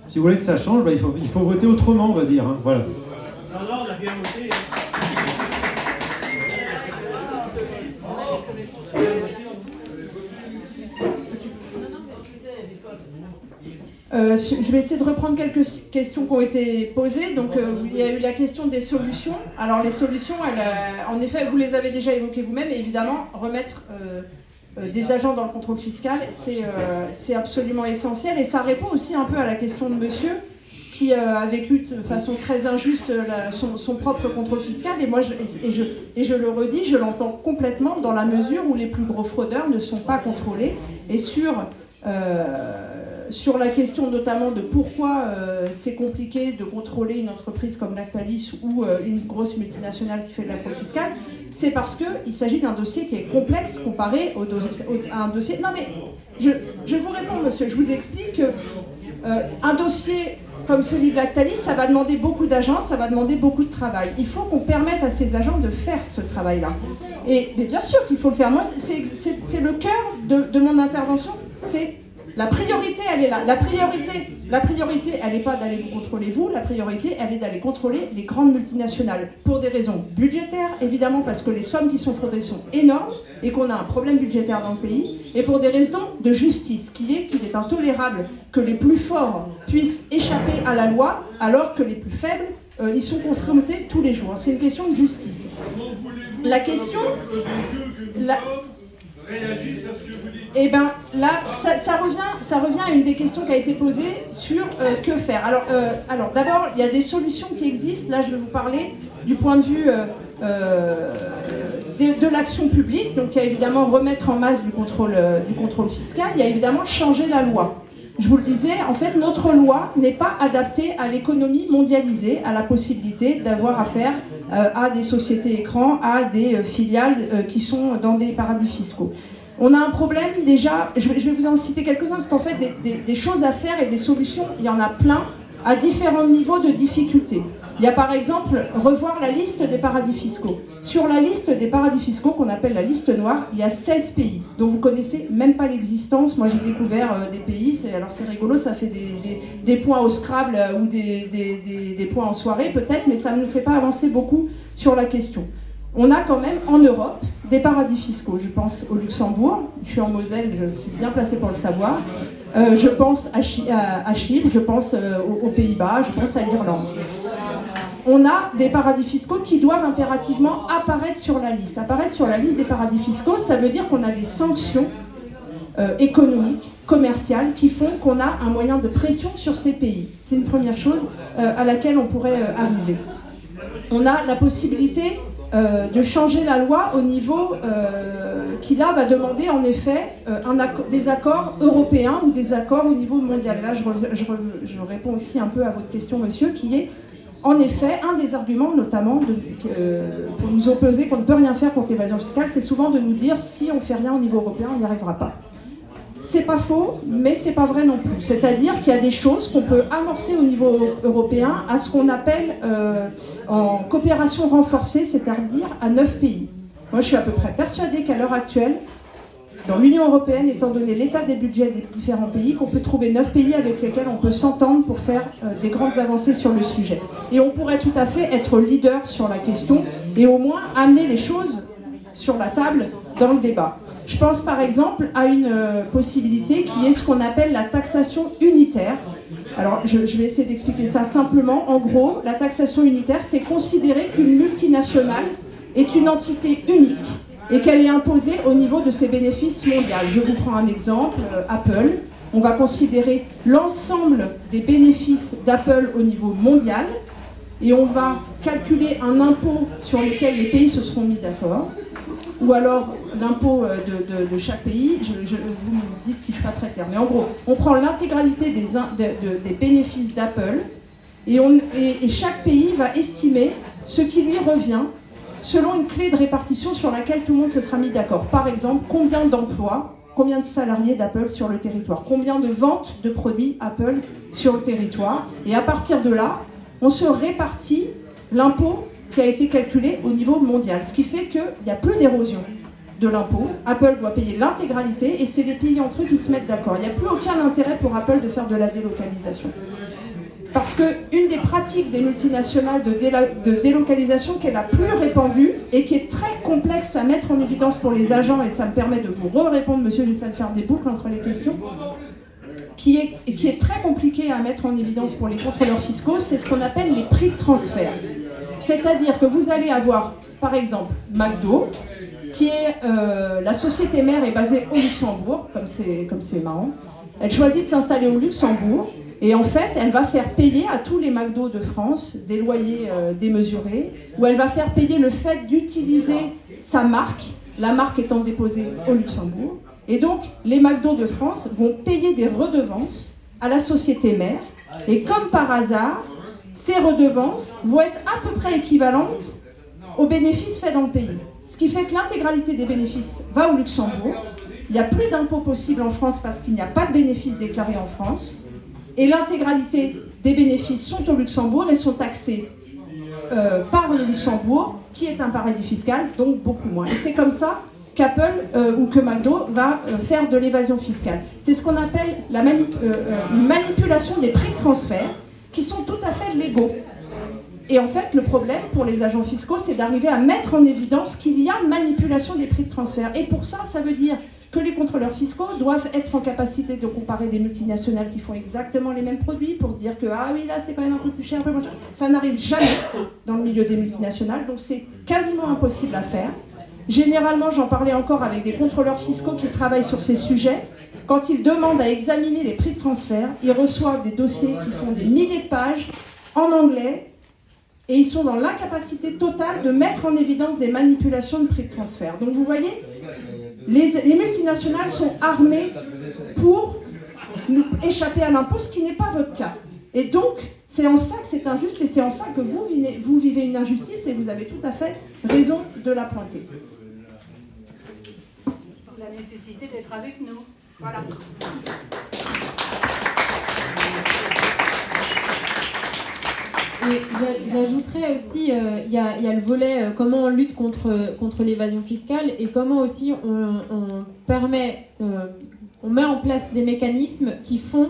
Si vous voulez que ça change, il faut voter autrement, on va dire. Hein, voilà. Non, on a bien voté. Je vais essayer de reprendre quelques questions qui ont été posées. Donc, il y a eu la question des solutions. Alors, les solutions, en effet, vous les avez déjà évoquées vous-même. Et évidemment, remettre des agents dans le contrôle fiscal, c'est absolument essentiel. Et ça répond aussi un peu à la question de monsieur qui a vécu de façon très injuste son propre contrôle fiscal. Et moi, je le redis, je l'entends complètement dans la mesure où les plus gros fraudeurs ne sont pas contrôlés. Et sur la question notamment de pourquoi c'est compliqué de contrôler une entreprise comme Lactalis ou une grosse multinationale qui fait de la fraude fiscale, c'est parce qu'il s'agit d'un dossier qui est complexe comparé à un dossier... Non mais, je vous réponds monsieur, je vous explique que un dossier comme celui de Lactalis, ça va demander beaucoup d'agents, ça va demander beaucoup de travail. Il faut qu'on permette à ces agents de faire ce travail-là. Mais bien sûr qu'il faut le faire. Moi, c'est le cœur de mon intervention. C'est la priorité, elle est là. La priorité, elle n'est pas d'aller vous contrôler vous. La priorité, elle est d'aller contrôler les grandes multinationales. Pour des raisons budgétaires, évidemment, parce que les sommes qui sont fraudées sont énormes et qu'on a un problème budgétaire dans le pays. Et pour des raisons de justice, qu'il est intolérable que les plus forts puissent échapper à la loi alors que les plus faibles, ils sont confrontés tous les jours. C'est une question de justice. La question... réagissent à ce que vous dites. Eh bien, là, ça revient à une des questions qui a été posée sur que faire. Alors d'abord, il y a des solutions qui existent. Là, je vais vous parler du point de vue de l'action publique. Donc, il y a évidemment remettre en masse du contrôle fiscal. Il y a évidemment changer la loi. Je vous le disais, en fait, notre loi n'est pas adaptée à l'économie mondialisée, à la possibilité d'avoir affaire à des sociétés écrans, à des filiales qui sont dans des paradis fiscaux. On a un problème déjà, je vais vous en citer quelques-uns, parce qu'en fait, des choses à faire et des solutions, il y en a plein, à différents niveaux de difficulté. Il y a par exemple revoir la liste des paradis fiscaux. Sur la liste des paradis fiscaux, qu'on appelle la liste noire, il y a 16 pays dont vous connaissez même pas l'existence. Moi j'ai découvert des pays, alors c'est rigolo, ça fait des points au Scrabble ou des points en soirée peut-être, mais ça ne nous fait pas avancer beaucoup sur la question. On a quand même en Europe des paradis fiscaux. Je pense au Luxembourg, je suis en Moselle, je suis bien placée pour le savoir. Je pense à Chypre, je pense aux Pays-Bas, je pense à l'Irlande. On a des paradis fiscaux qui doivent impérativement apparaître sur la liste. Apparaître sur la liste des paradis fiscaux, ça veut dire qu'on a des sanctions économiques, commerciales, qui font qu'on a un moyen de pression sur ces pays. C'est une première chose à laquelle on pourrait arriver. On a la possibilité de changer la loi au niveau qui là va demander en effet des accords européens ou des accords au niveau mondial. Là je réponds aussi un peu à votre question monsieur, qui est en effet un des arguments notamment pour nous opposer qu'on ne peut rien faire contre l'évasion fiscale, c'est souvent de nous dire si on ne fait rien au niveau européen on n'y arrivera pas. C'est pas faux, mais c'est pas vrai non plus. C'est-à-dire qu'il y a des choses qu'on peut amorcer au niveau européen à ce qu'on appelle en coopération renforcée, c'est-à-dire à 9 pays. Moi, je suis à peu près persuadée qu'à l'heure actuelle, dans l'Union européenne, étant donné l'état des budgets des différents pays, qu'on peut trouver 9 pays avec lesquels on peut s'entendre pour faire des grandes avancées sur le sujet. Et on pourrait tout à fait être leader sur la question et au moins amener les choses sur la table dans le débat. Je pense par exemple à une possibilité qui est ce qu'on appelle la taxation unitaire. Alors je vais essayer d'expliquer ça simplement. En gros, la taxation unitaire, c'est considérer qu'une multinationale est une entité unique et qu'elle est imposée au niveau de ses bénéfices mondiaux. Je vous prends un exemple, Apple. On va considérer l'ensemble des bénéfices d'Apple au niveau mondial et on va calculer un impôt sur lequel les pays se seront mis d'accord. Ou alors l'impôt de chaque pays, vous me dites si je ne suis pas très claire. Mais en gros, on prend l'intégralité des bénéfices d'Apple et chaque pays va estimer ce qui lui revient selon une clé de répartition sur laquelle tout le monde se sera mis d'accord. Par exemple, combien d'emplois, combien de salariés d'Apple sur le territoire, combien de ventes de produits Apple sur le territoire. Et à partir de là, on se répartit l'impôt qui a été calculé au niveau mondial, ce qui fait qu'il n'y a plus d'érosion de l'impôt. Apple doit payer l'intégralité et c'est les pays entre eux qui se mettent d'accord. Il n'y a plus aucun intérêt pour Apple de faire de la délocalisation. Parce qu'une des pratiques des multinationales de délocalisation qui est la plus répandue et qui est très complexe à mettre en évidence pour les agents, et ça me permet de vous répondre, monsieur, j'essaie de faire des boucles entre les questions, qui est très compliqué à mettre en évidence pour les contrôleurs fiscaux, c'est ce qu'on appelle les prix de transfert. C'est-à-dire que vous allez avoir, par exemple, McDo, qui est la société mère est basée au Luxembourg, comme c'est marrant. Elle choisit de s'installer au Luxembourg Et en fait, elle va faire payer à tous les McDo de France des loyers démesurés, ou elle va faire payer le fait d'utiliser sa marque, la marque étant déposée au Luxembourg. Et donc, les McDo de France vont payer des redevances à la société mère. Et comme par hasard, ces redevances vont être à peu près équivalentes aux bénéfices faits dans le pays. Ce qui fait que l'intégralité des bénéfices va au Luxembourg. Il n'y a plus d'impôts possibles en France parce qu'il n'y a pas de bénéfices déclarés en France. Et l'intégralité des bénéfices sont au Luxembourg et sont taxés par le Luxembourg, qui est un paradis fiscal, donc beaucoup moins. Et c'est comme ça qu'Apple ou que McDo va faire de l'évasion fiscale. C'est ce qu'on appelle une manipulation des prix de transfert, qui sont tout à fait légaux. Et en fait, le problème pour les agents fiscaux, c'est d'arriver à mettre en évidence qu'il y a manipulation des prix de transfert. Et pour ça, ça veut dire que les contrôleurs fiscaux doivent être en capacité de comparer des multinationales qui font exactement les mêmes produits pour dire que ah oui, là c'est quand même un peu plus cher, un peu moins cher. Ça n'arrive jamais dans le milieu des multinationales, donc c'est quasiment impossible à faire. Généralement, j'en parlais encore avec des contrôleurs fiscaux qui travaillent sur ces sujets. Quand ils demandent à examiner les prix de transfert, ils reçoivent des dossiers qui font des milliers de pages en anglais et ils sont dans l'incapacité totale de mettre en évidence des manipulations de prix de transfert. Donc vous voyez, les multinationales sont armées pour nous échapper à l'impôt, ce qui n'est pas votre cas. Et donc, c'est en ça que c'est injuste et c'est en ça que vous vivez une injustice et vous avez tout à fait raison de la pointer. La nécessité d'être avec nous. Voilà. Et j'ajouterais aussi, il y a le volet comment on lutte contre l'évasion fiscale et comment aussi on met en place des mécanismes qui font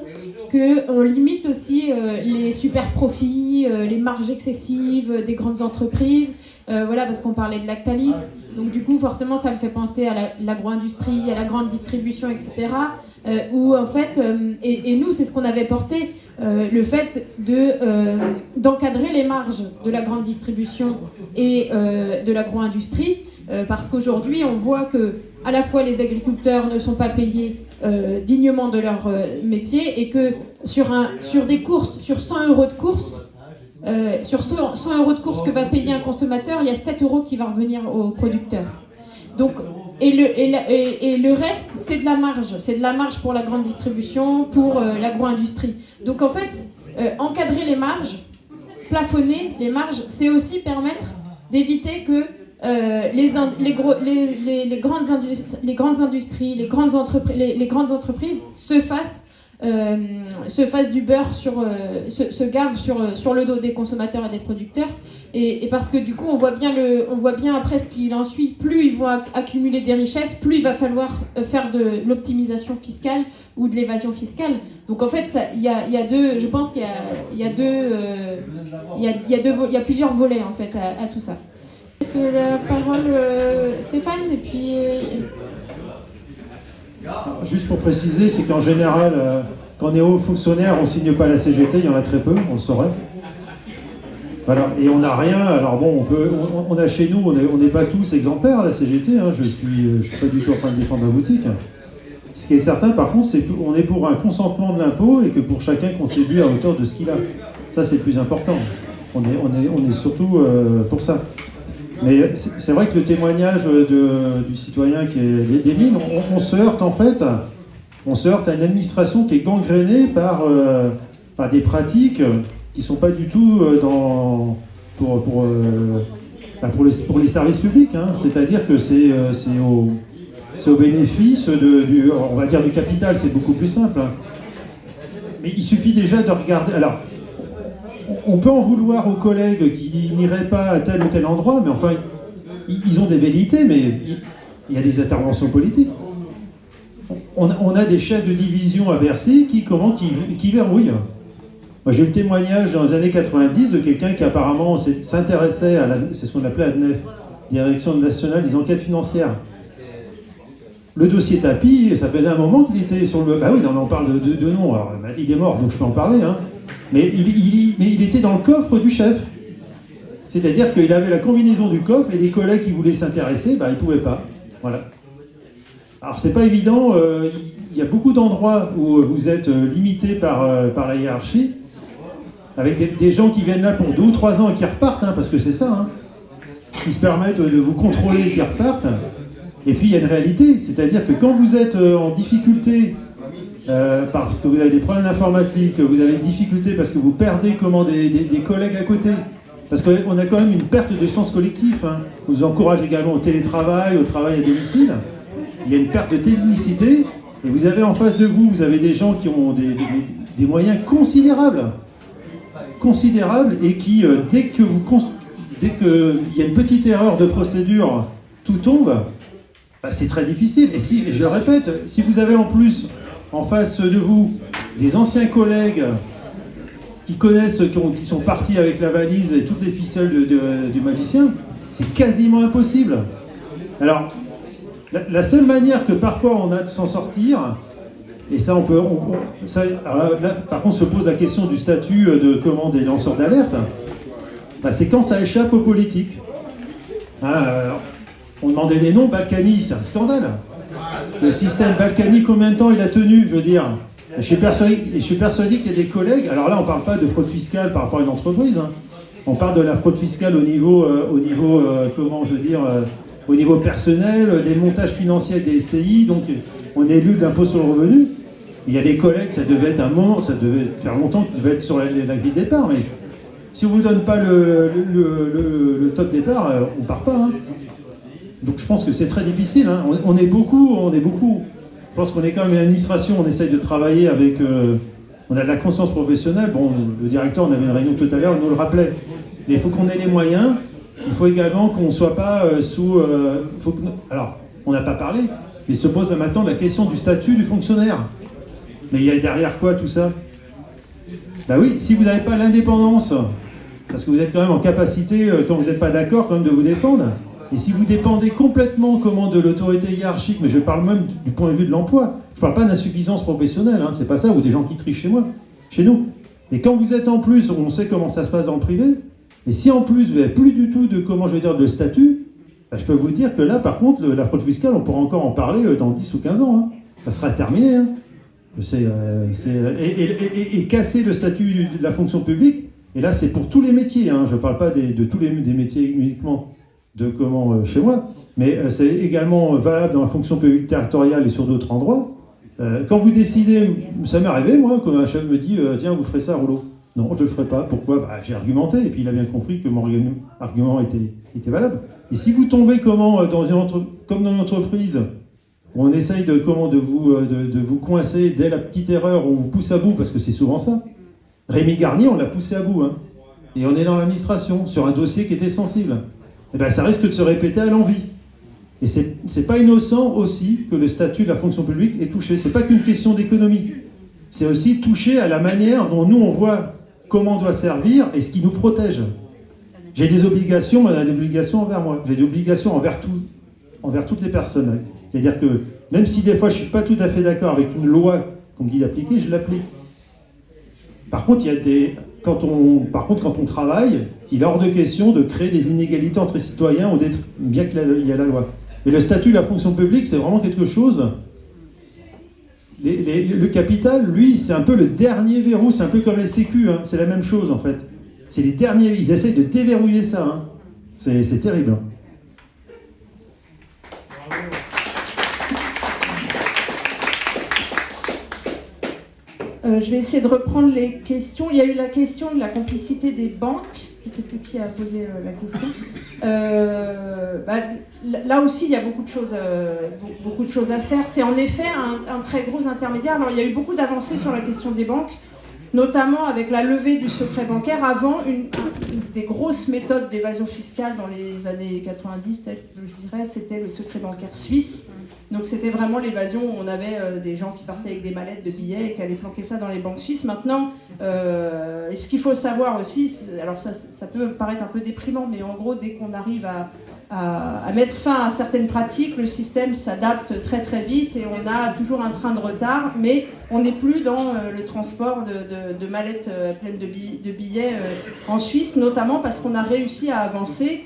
qu'on limite aussi les super profits, les marges excessives des grandes entreprises. Voilà, parce qu'on parlait de Lactalis. Donc du coup, forcément, ça me fait penser à l'agro-industrie, à la grande distribution, etc. Où en fait, et nous, c'est ce qu'on avait porté, le fait d'encadrer les marges de la grande distribution et de l'agro-industrie, parce qu'aujourd'hui, on voit que à la fois les agriculteurs ne sont pas payés dignement de leur métier et que sur des courses, sur 100 € de course, sur 100 € de course que va payer un consommateur, il y a 7 € qui va revenir au producteur. Donc, et le reste, c'est de la marge pour la grande distribution, pour l'agro-industrie. Donc en fait, encadrer les marges, plafonner les marges, c'est aussi permettre d'éviter que les grandes industries, les grandes entreprises se fassent du beurre se gavent sur le dos des consommateurs et des producteurs, et parce que du coup on voit bien après ce qu'il en suit. Plus ils vont accumuler des richesses, plus il va falloir faire de l'optimisation fiscale ou de l'évasion fiscale. Donc en fait il y a deux, je pense qu'il y a plusieurs volets en fait à tout ça. Sur la parole Stéphane et puis Juste pour préciser, c'est qu'en général, quand on est haut fonctionnaire, on ne signe pas la CGT, il y en a très peu, on le saurait. Voilà, et on n'a rien, alors bon, on a chez nous, on n'est pas tous exemplaires à la CGT, hein, je suis pas du tout en train de défendre ma boutique. Ce qui est certain, par contre, c'est qu'on est pour un consentement de l'impôt et que pour chacun contribue à hauteur de ce qu'il a. Ça, c'est le plus important. On est surtout pour ça. Mais c'est vrai que le témoignage du citoyen qui est des mines, on se heurte en fait, à une administration qui est gangrénée par des pratiques qui ne sont pas du tout pour les services publics. Hein. C'est-à-dire que c'est au bénéfice on va dire du capital, c'est beaucoup plus simple. Hein. Mais il suffit déjà de regarder. Alors, on peut en vouloir aux collègues qui n'iraient pas à tel ou tel endroit, mais enfin, ils ont des velléités, mais il y a des interventions politiques. On a des chefs de division à Bercy qui verrouillent. Moi, j'ai eu le témoignage dans les années 90 de quelqu'un qui apparemment s'intéressait c'est ce qu'on appelait ADNEF, Direction nationale des enquêtes financières. Le dossier tapis, ça faisait un moment qu'il était sur le... Bah oui, on parle de nom, alors il est mort, donc je peux en parler, hein. Mais il était dans le coffre du chef. C'est-à-dire qu'il avait la combinaison du coffre et les collègues qui voulaient s'intéresser, bah, ils ne pouvaient pas. Voilà. Alors c'est pas évident, il y a beaucoup d'endroits où vous êtes limité par la hiérarchie, avec des gens qui viennent là pour 2 ou 3 ans et qui repartent, hein, parce que c'est ça, hein, qui se permettent de vous contrôler et qui repartent. Et puis il y a une réalité, c'est-à-dire que quand vous êtes en difficulté parce que vous avez des problèmes d'informatique, vous avez des difficultés parce que vous perdez des collègues à côté, parce qu'on a quand même une perte de sens collectif, hein. On vous encourage également au télétravail, au travail à domicile. Il y a une perte de technicité, et vous avez en face de vous, vous avez des gens qui ont des moyens considérables, et qui, dès qu'il y a une petite erreur de procédure, tout tombe, bah, c'est très difficile. Et je le répète, si vous avez en plus en face de vous des anciens collègues qui connaissent, qui sont partis avec la valise et toutes les ficelles du magicien, c'est quasiment impossible. Alors, la seule manière que parfois on a de s'en sortir, et ça là, par contre se pose la question du statut des lanceurs d'alerte, bah, c'est quand ça échappe aux politiques. On demandait des noms, Balkany, c'est un scandale. Le système Balkany, combien de temps il a tenu, je veux dire. Je suis persuadé qu'il y a des collègues, alors là on ne parle pas de fraude fiscale par rapport à une entreprise, hein. On parle de la fraude fiscale au niveau au niveau personnel, des montages financiers des SCI, donc on est élu de l'impôt sur le revenu. Il y a des collègues, ça devait faire longtemps qu'ils devaient être sur la grille de départ, mais si on ne vous donne pas le top départ, on ne part pas, hein. Donc je pense que c'est très difficile, hein. On est beaucoup. Je pense qu'on est quand même une administration, on essaye de travailler avec... on a de la conscience professionnelle. Bon, le directeur, on avait une réunion tout à l'heure, il nous le rappelait. Mais il faut qu'on ait les moyens. Il faut également qu'on ne soit pas alors, on n'a pas parlé, mais se pose maintenant la question du statut du fonctionnaire. Mais il y a derrière quoi tout ça? Bah oui, si vous n'avez pas l'indépendance, parce que vous êtes quand même en capacité, quand vous n'êtes pas d'accord, quand même de vous défendre, et si vous dépendez complètement de l'autorité hiérarchique, mais je parle même du point de vue de l'emploi, je ne parle pas d'insuffisance professionnelle, hein, c'est pas ça, ou des gens qui trichent chez nous. Et quand vous êtes en plus, on sait comment ça se passe dans le privé, et si en plus vous n'avez plus du tout de statut, bah, je peux vous dire que là, par contre, la fraude fiscale, on pourra encore en parler dans 10 ou 15 ans. Hein. Ça sera terminé. Hein. Et casser le statut de la fonction publique, et là c'est pour tous les métiers, hein. Je ne parle pas de tous des métiers uniquement chez moi, mais c'est également valable dans la fonction publique territoriale et sur d'autres endroits. Quand vous décidez, ça m'est arrivé moi, quand un chef me dit tiens vous ferez ça à rouleau. Non, je ne le ferai pas. Pourquoi? Bah, j'ai argumenté, et puis il a bien compris que mon argument était valable. Et si vous tombez comme dans une entreprise, où on essaye de vous coincer dès la petite erreur, on vous pousse à bout, parce que c'est souvent ça. Rémi Garnier, on l'a poussé à bout, hein. Et on est dans l'administration, sur un dossier qui était sensible. Et ben, ça risque de se répéter à l'envi. Et c'est pas innocent aussi que le statut de la fonction publique est touché. C'est pas qu'une question d'économie. C'est aussi touché à la manière dont nous on voit comment on doit servir et ce qui nous protège. J'ai des obligations, on a des obligations envers moi. J'ai des obligations envers toutes les personnes. C'est-à-dire que même si des fois je ne suis pas tout à fait d'accord avec une loi qu'on me dit d'appliquer, je l'applique. Par contre, quand on travaille, il est hors de question de créer des inégalités entre citoyens, bien qu'il y a la loi. Mais le statut de la fonction publique, c'est vraiment quelque chose... Le capital, lui, c'est un peu le dernier verrou, c'est un peu comme les sécu, hein. C'est la même chose en fait. C'est les derniers, ils essayent de déverrouiller ça, hein. C'est terrible. Je vais essayer de reprendre les questions. Il y a eu la question de la complicité des banques. Je ne sais plus qui a posé la question. Là aussi, il y a beaucoup de choses à faire. C'est en effet un très gros intermédiaire. Alors, il y a eu beaucoup d'avancées sur la question des banques, notamment avec la levée du secret bancaire. Avant, une des grosses méthodes d'évasion fiscale dans les années 90, peut-être, je dirais, c'était le secret bancaire suisse. Donc c'était vraiment l'évasion où on avait des gens qui partaient avec des mallettes de billets et qui allaient planquer ça dans les banques suisses. Maintenant, ce qu'il faut savoir aussi, alors ça peut paraître un peu déprimant, mais en gros, dès qu'on arrive à mettre fin à certaines pratiques. Le système s'adapte très très vite et on a toujours un train de retard, mais on n'est plus dans le transport de mallettes pleines de billets en Suisse, notamment parce qu'on a réussi à avancer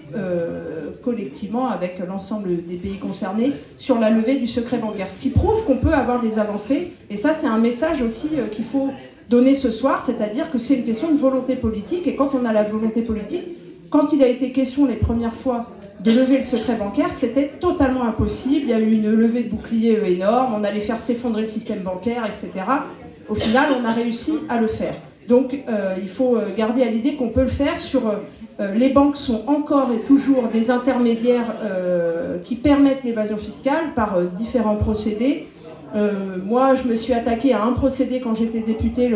collectivement avec l'ensemble des pays concernés sur la levée du secret bancaire, ce qui prouve qu'on peut avoir des avancées. Et ça, c'est un message aussi qu'il faut donner ce soir, c'est-à-dire que c'est une question de volonté politique, et quand on a la volonté politique, quand il a été question les premières fois de lever le secret bancaire, c'était totalement impossible. Il y a eu une levée de bouclier énorme, on allait faire s'effondrer le système bancaire, etc. Au final, on a réussi à le faire. Donc, il faut garder à l'idée qu'on peut le faire sur... les banques sont encore et toujours des intermédiaires qui permettent l'évasion fiscale par différents procédés. Moi, je me suis attaquée à un procédé quand j'étais députée.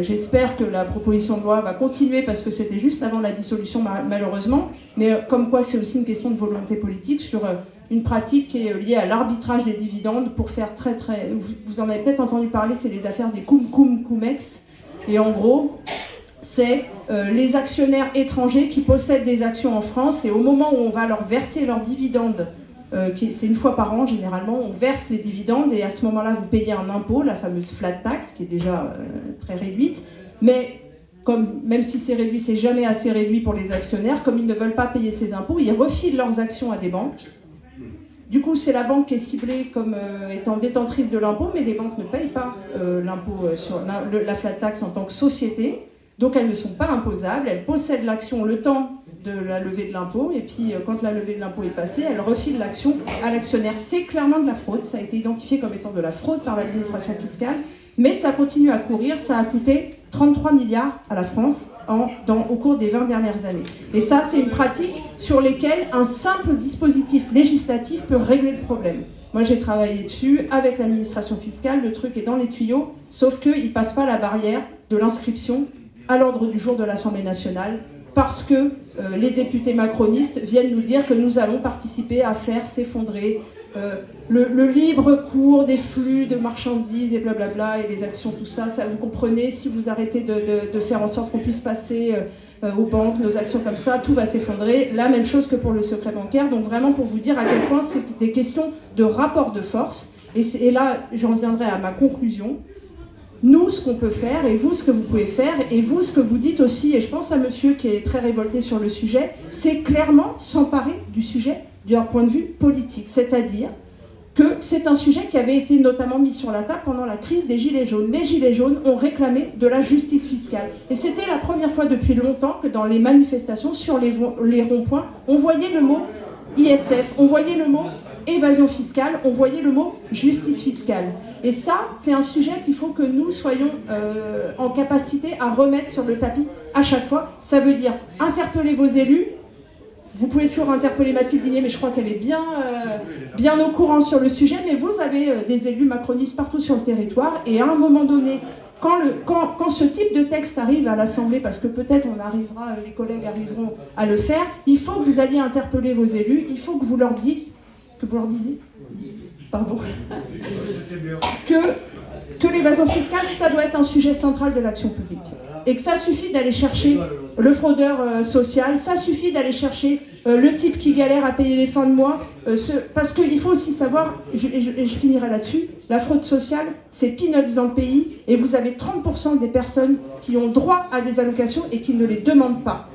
J'espère que la proposition de loi va continuer parce que c'était juste avant la dissolution, malheureusement. Mais comme quoi, c'est aussi une question de volonté politique sur une pratique qui est liée à l'arbitrage des dividendes pour faire très très... Vous en avez peut-être entendu parler, c'est les affaires des cum-cum-cum-ex. Et en gros, c'est les actionnaires étrangers qui possèdent des actions en France et au moment où on va leur verser leurs dividendes, c'est une fois par an généralement, on verse les dividendes et à ce moment-là vous payez un impôt, la fameuse flat tax qui est déjà très réduite, mais même si c'est réduit, c'est jamais assez réduit pour les actionnaires, comme ils ne veulent pas payer ces impôts, ils refilent leurs actions à des banques. Du coup, c'est la banque qui est ciblée comme étant détentrice de l'impôt, mais les banques ne payent pas l'impôt sur la flat tax en tant que société. Donc elles ne sont pas imposables, elles possèdent l'action le temps de la levée de l'impôt, et puis quand la levée de l'impôt est passée, elles refilent l'action à l'actionnaire. C'est clairement de la fraude, ça a été identifié comme étant de la fraude par l'administration fiscale, mais ça continue à courir, ça a coûté 33 milliards à la France au cours des 20 dernières années. Et ça, c'est une pratique sur laquelle un simple dispositif législatif peut régler le problème. Moi, j'ai travaillé dessus avec l'administration fiscale, le truc est dans les tuyaux, sauf qu'il ne passe pas la barrière de l'inscription à l'ordre du jour de l'Assemblée nationale, parce que les députés macronistes viennent nous dire que nous allons participer à faire s'effondrer le libre cours des flux de marchandises et blablabla, et les actions, tout ça, vous comprenez, si vous arrêtez de faire en sorte qu'on puisse passer aux banques nos actions comme ça, tout va s'effondrer. La même chose que pour le secret bancaire, donc vraiment pour vous dire à quel point c'est des questions de rapport de force, et là j'en viendrai à ma conclusion. Nous, ce qu'on peut faire, et vous, ce que vous pouvez faire, et vous, ce que vous dites aussi, et je pense à monsieur qui est très révolté sur le sujet, c'est clairement s'emparer du sujet d'un point de vue politique. C'est-à-dire que c'est un sujet qui avait été notamment mis sur la table pendant la crise des Gilets jaunes. Les Gilets jaunes ont réclamé de la justice fiscale. Et c'était la première fois depuis longtemps que dans les manifestations, sur les ronds-points, on voyait le mot ISF, on voyait le mot évasion fiscale, on voyait le mot justice fiscale. Et ça, c'est un sujet qu'il faut que nous soyons en capacité à remettre sur le tapis à chaque fois. Ça veut dire interpeller vos élus. Vous pouvez toujours interpeller Mathilde Digné, mais je crois qu'elle est bien au courant sur le sujet. Mais vous avez des élus macronistes partout sur le territoire. Et à un moment donné, quand ce type de texte arrive à l'Assemblée, parce que peut-être les collègues arriveront à le faire, il faut que vous alliez interpeller vos élus, il faut que vous leur disiez que l'évasion fiscale, ça doit être un sujet central de l'action publique. Et que ça suffit d'aller chercher le fraudeur social, ça suffit d'aller chercher le type qui galère à payer les fins de mois, parce qu'il faut aussi savoir, et je finirai là-dessus, la fraude sociale, c'est peanuts dans le pays, et vous avez 30% des personnes qui ont droit à des allocations et qui ne les demandent pas.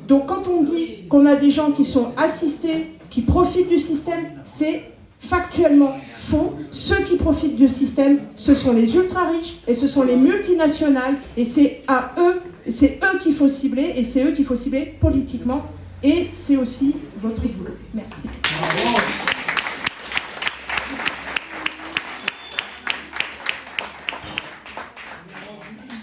Donc quand on dit qu'on a des gens qui sont assistés, qui profitent du système, c'est factuellement faux. Ceux qui profitent du système, ce sont les ultra-riches et ce sont les multinationales, et c'est eux qu'il faut cibler, et c'est eux qu'il faut cibler politiquement, et c'est aussi votre boulot. Merci.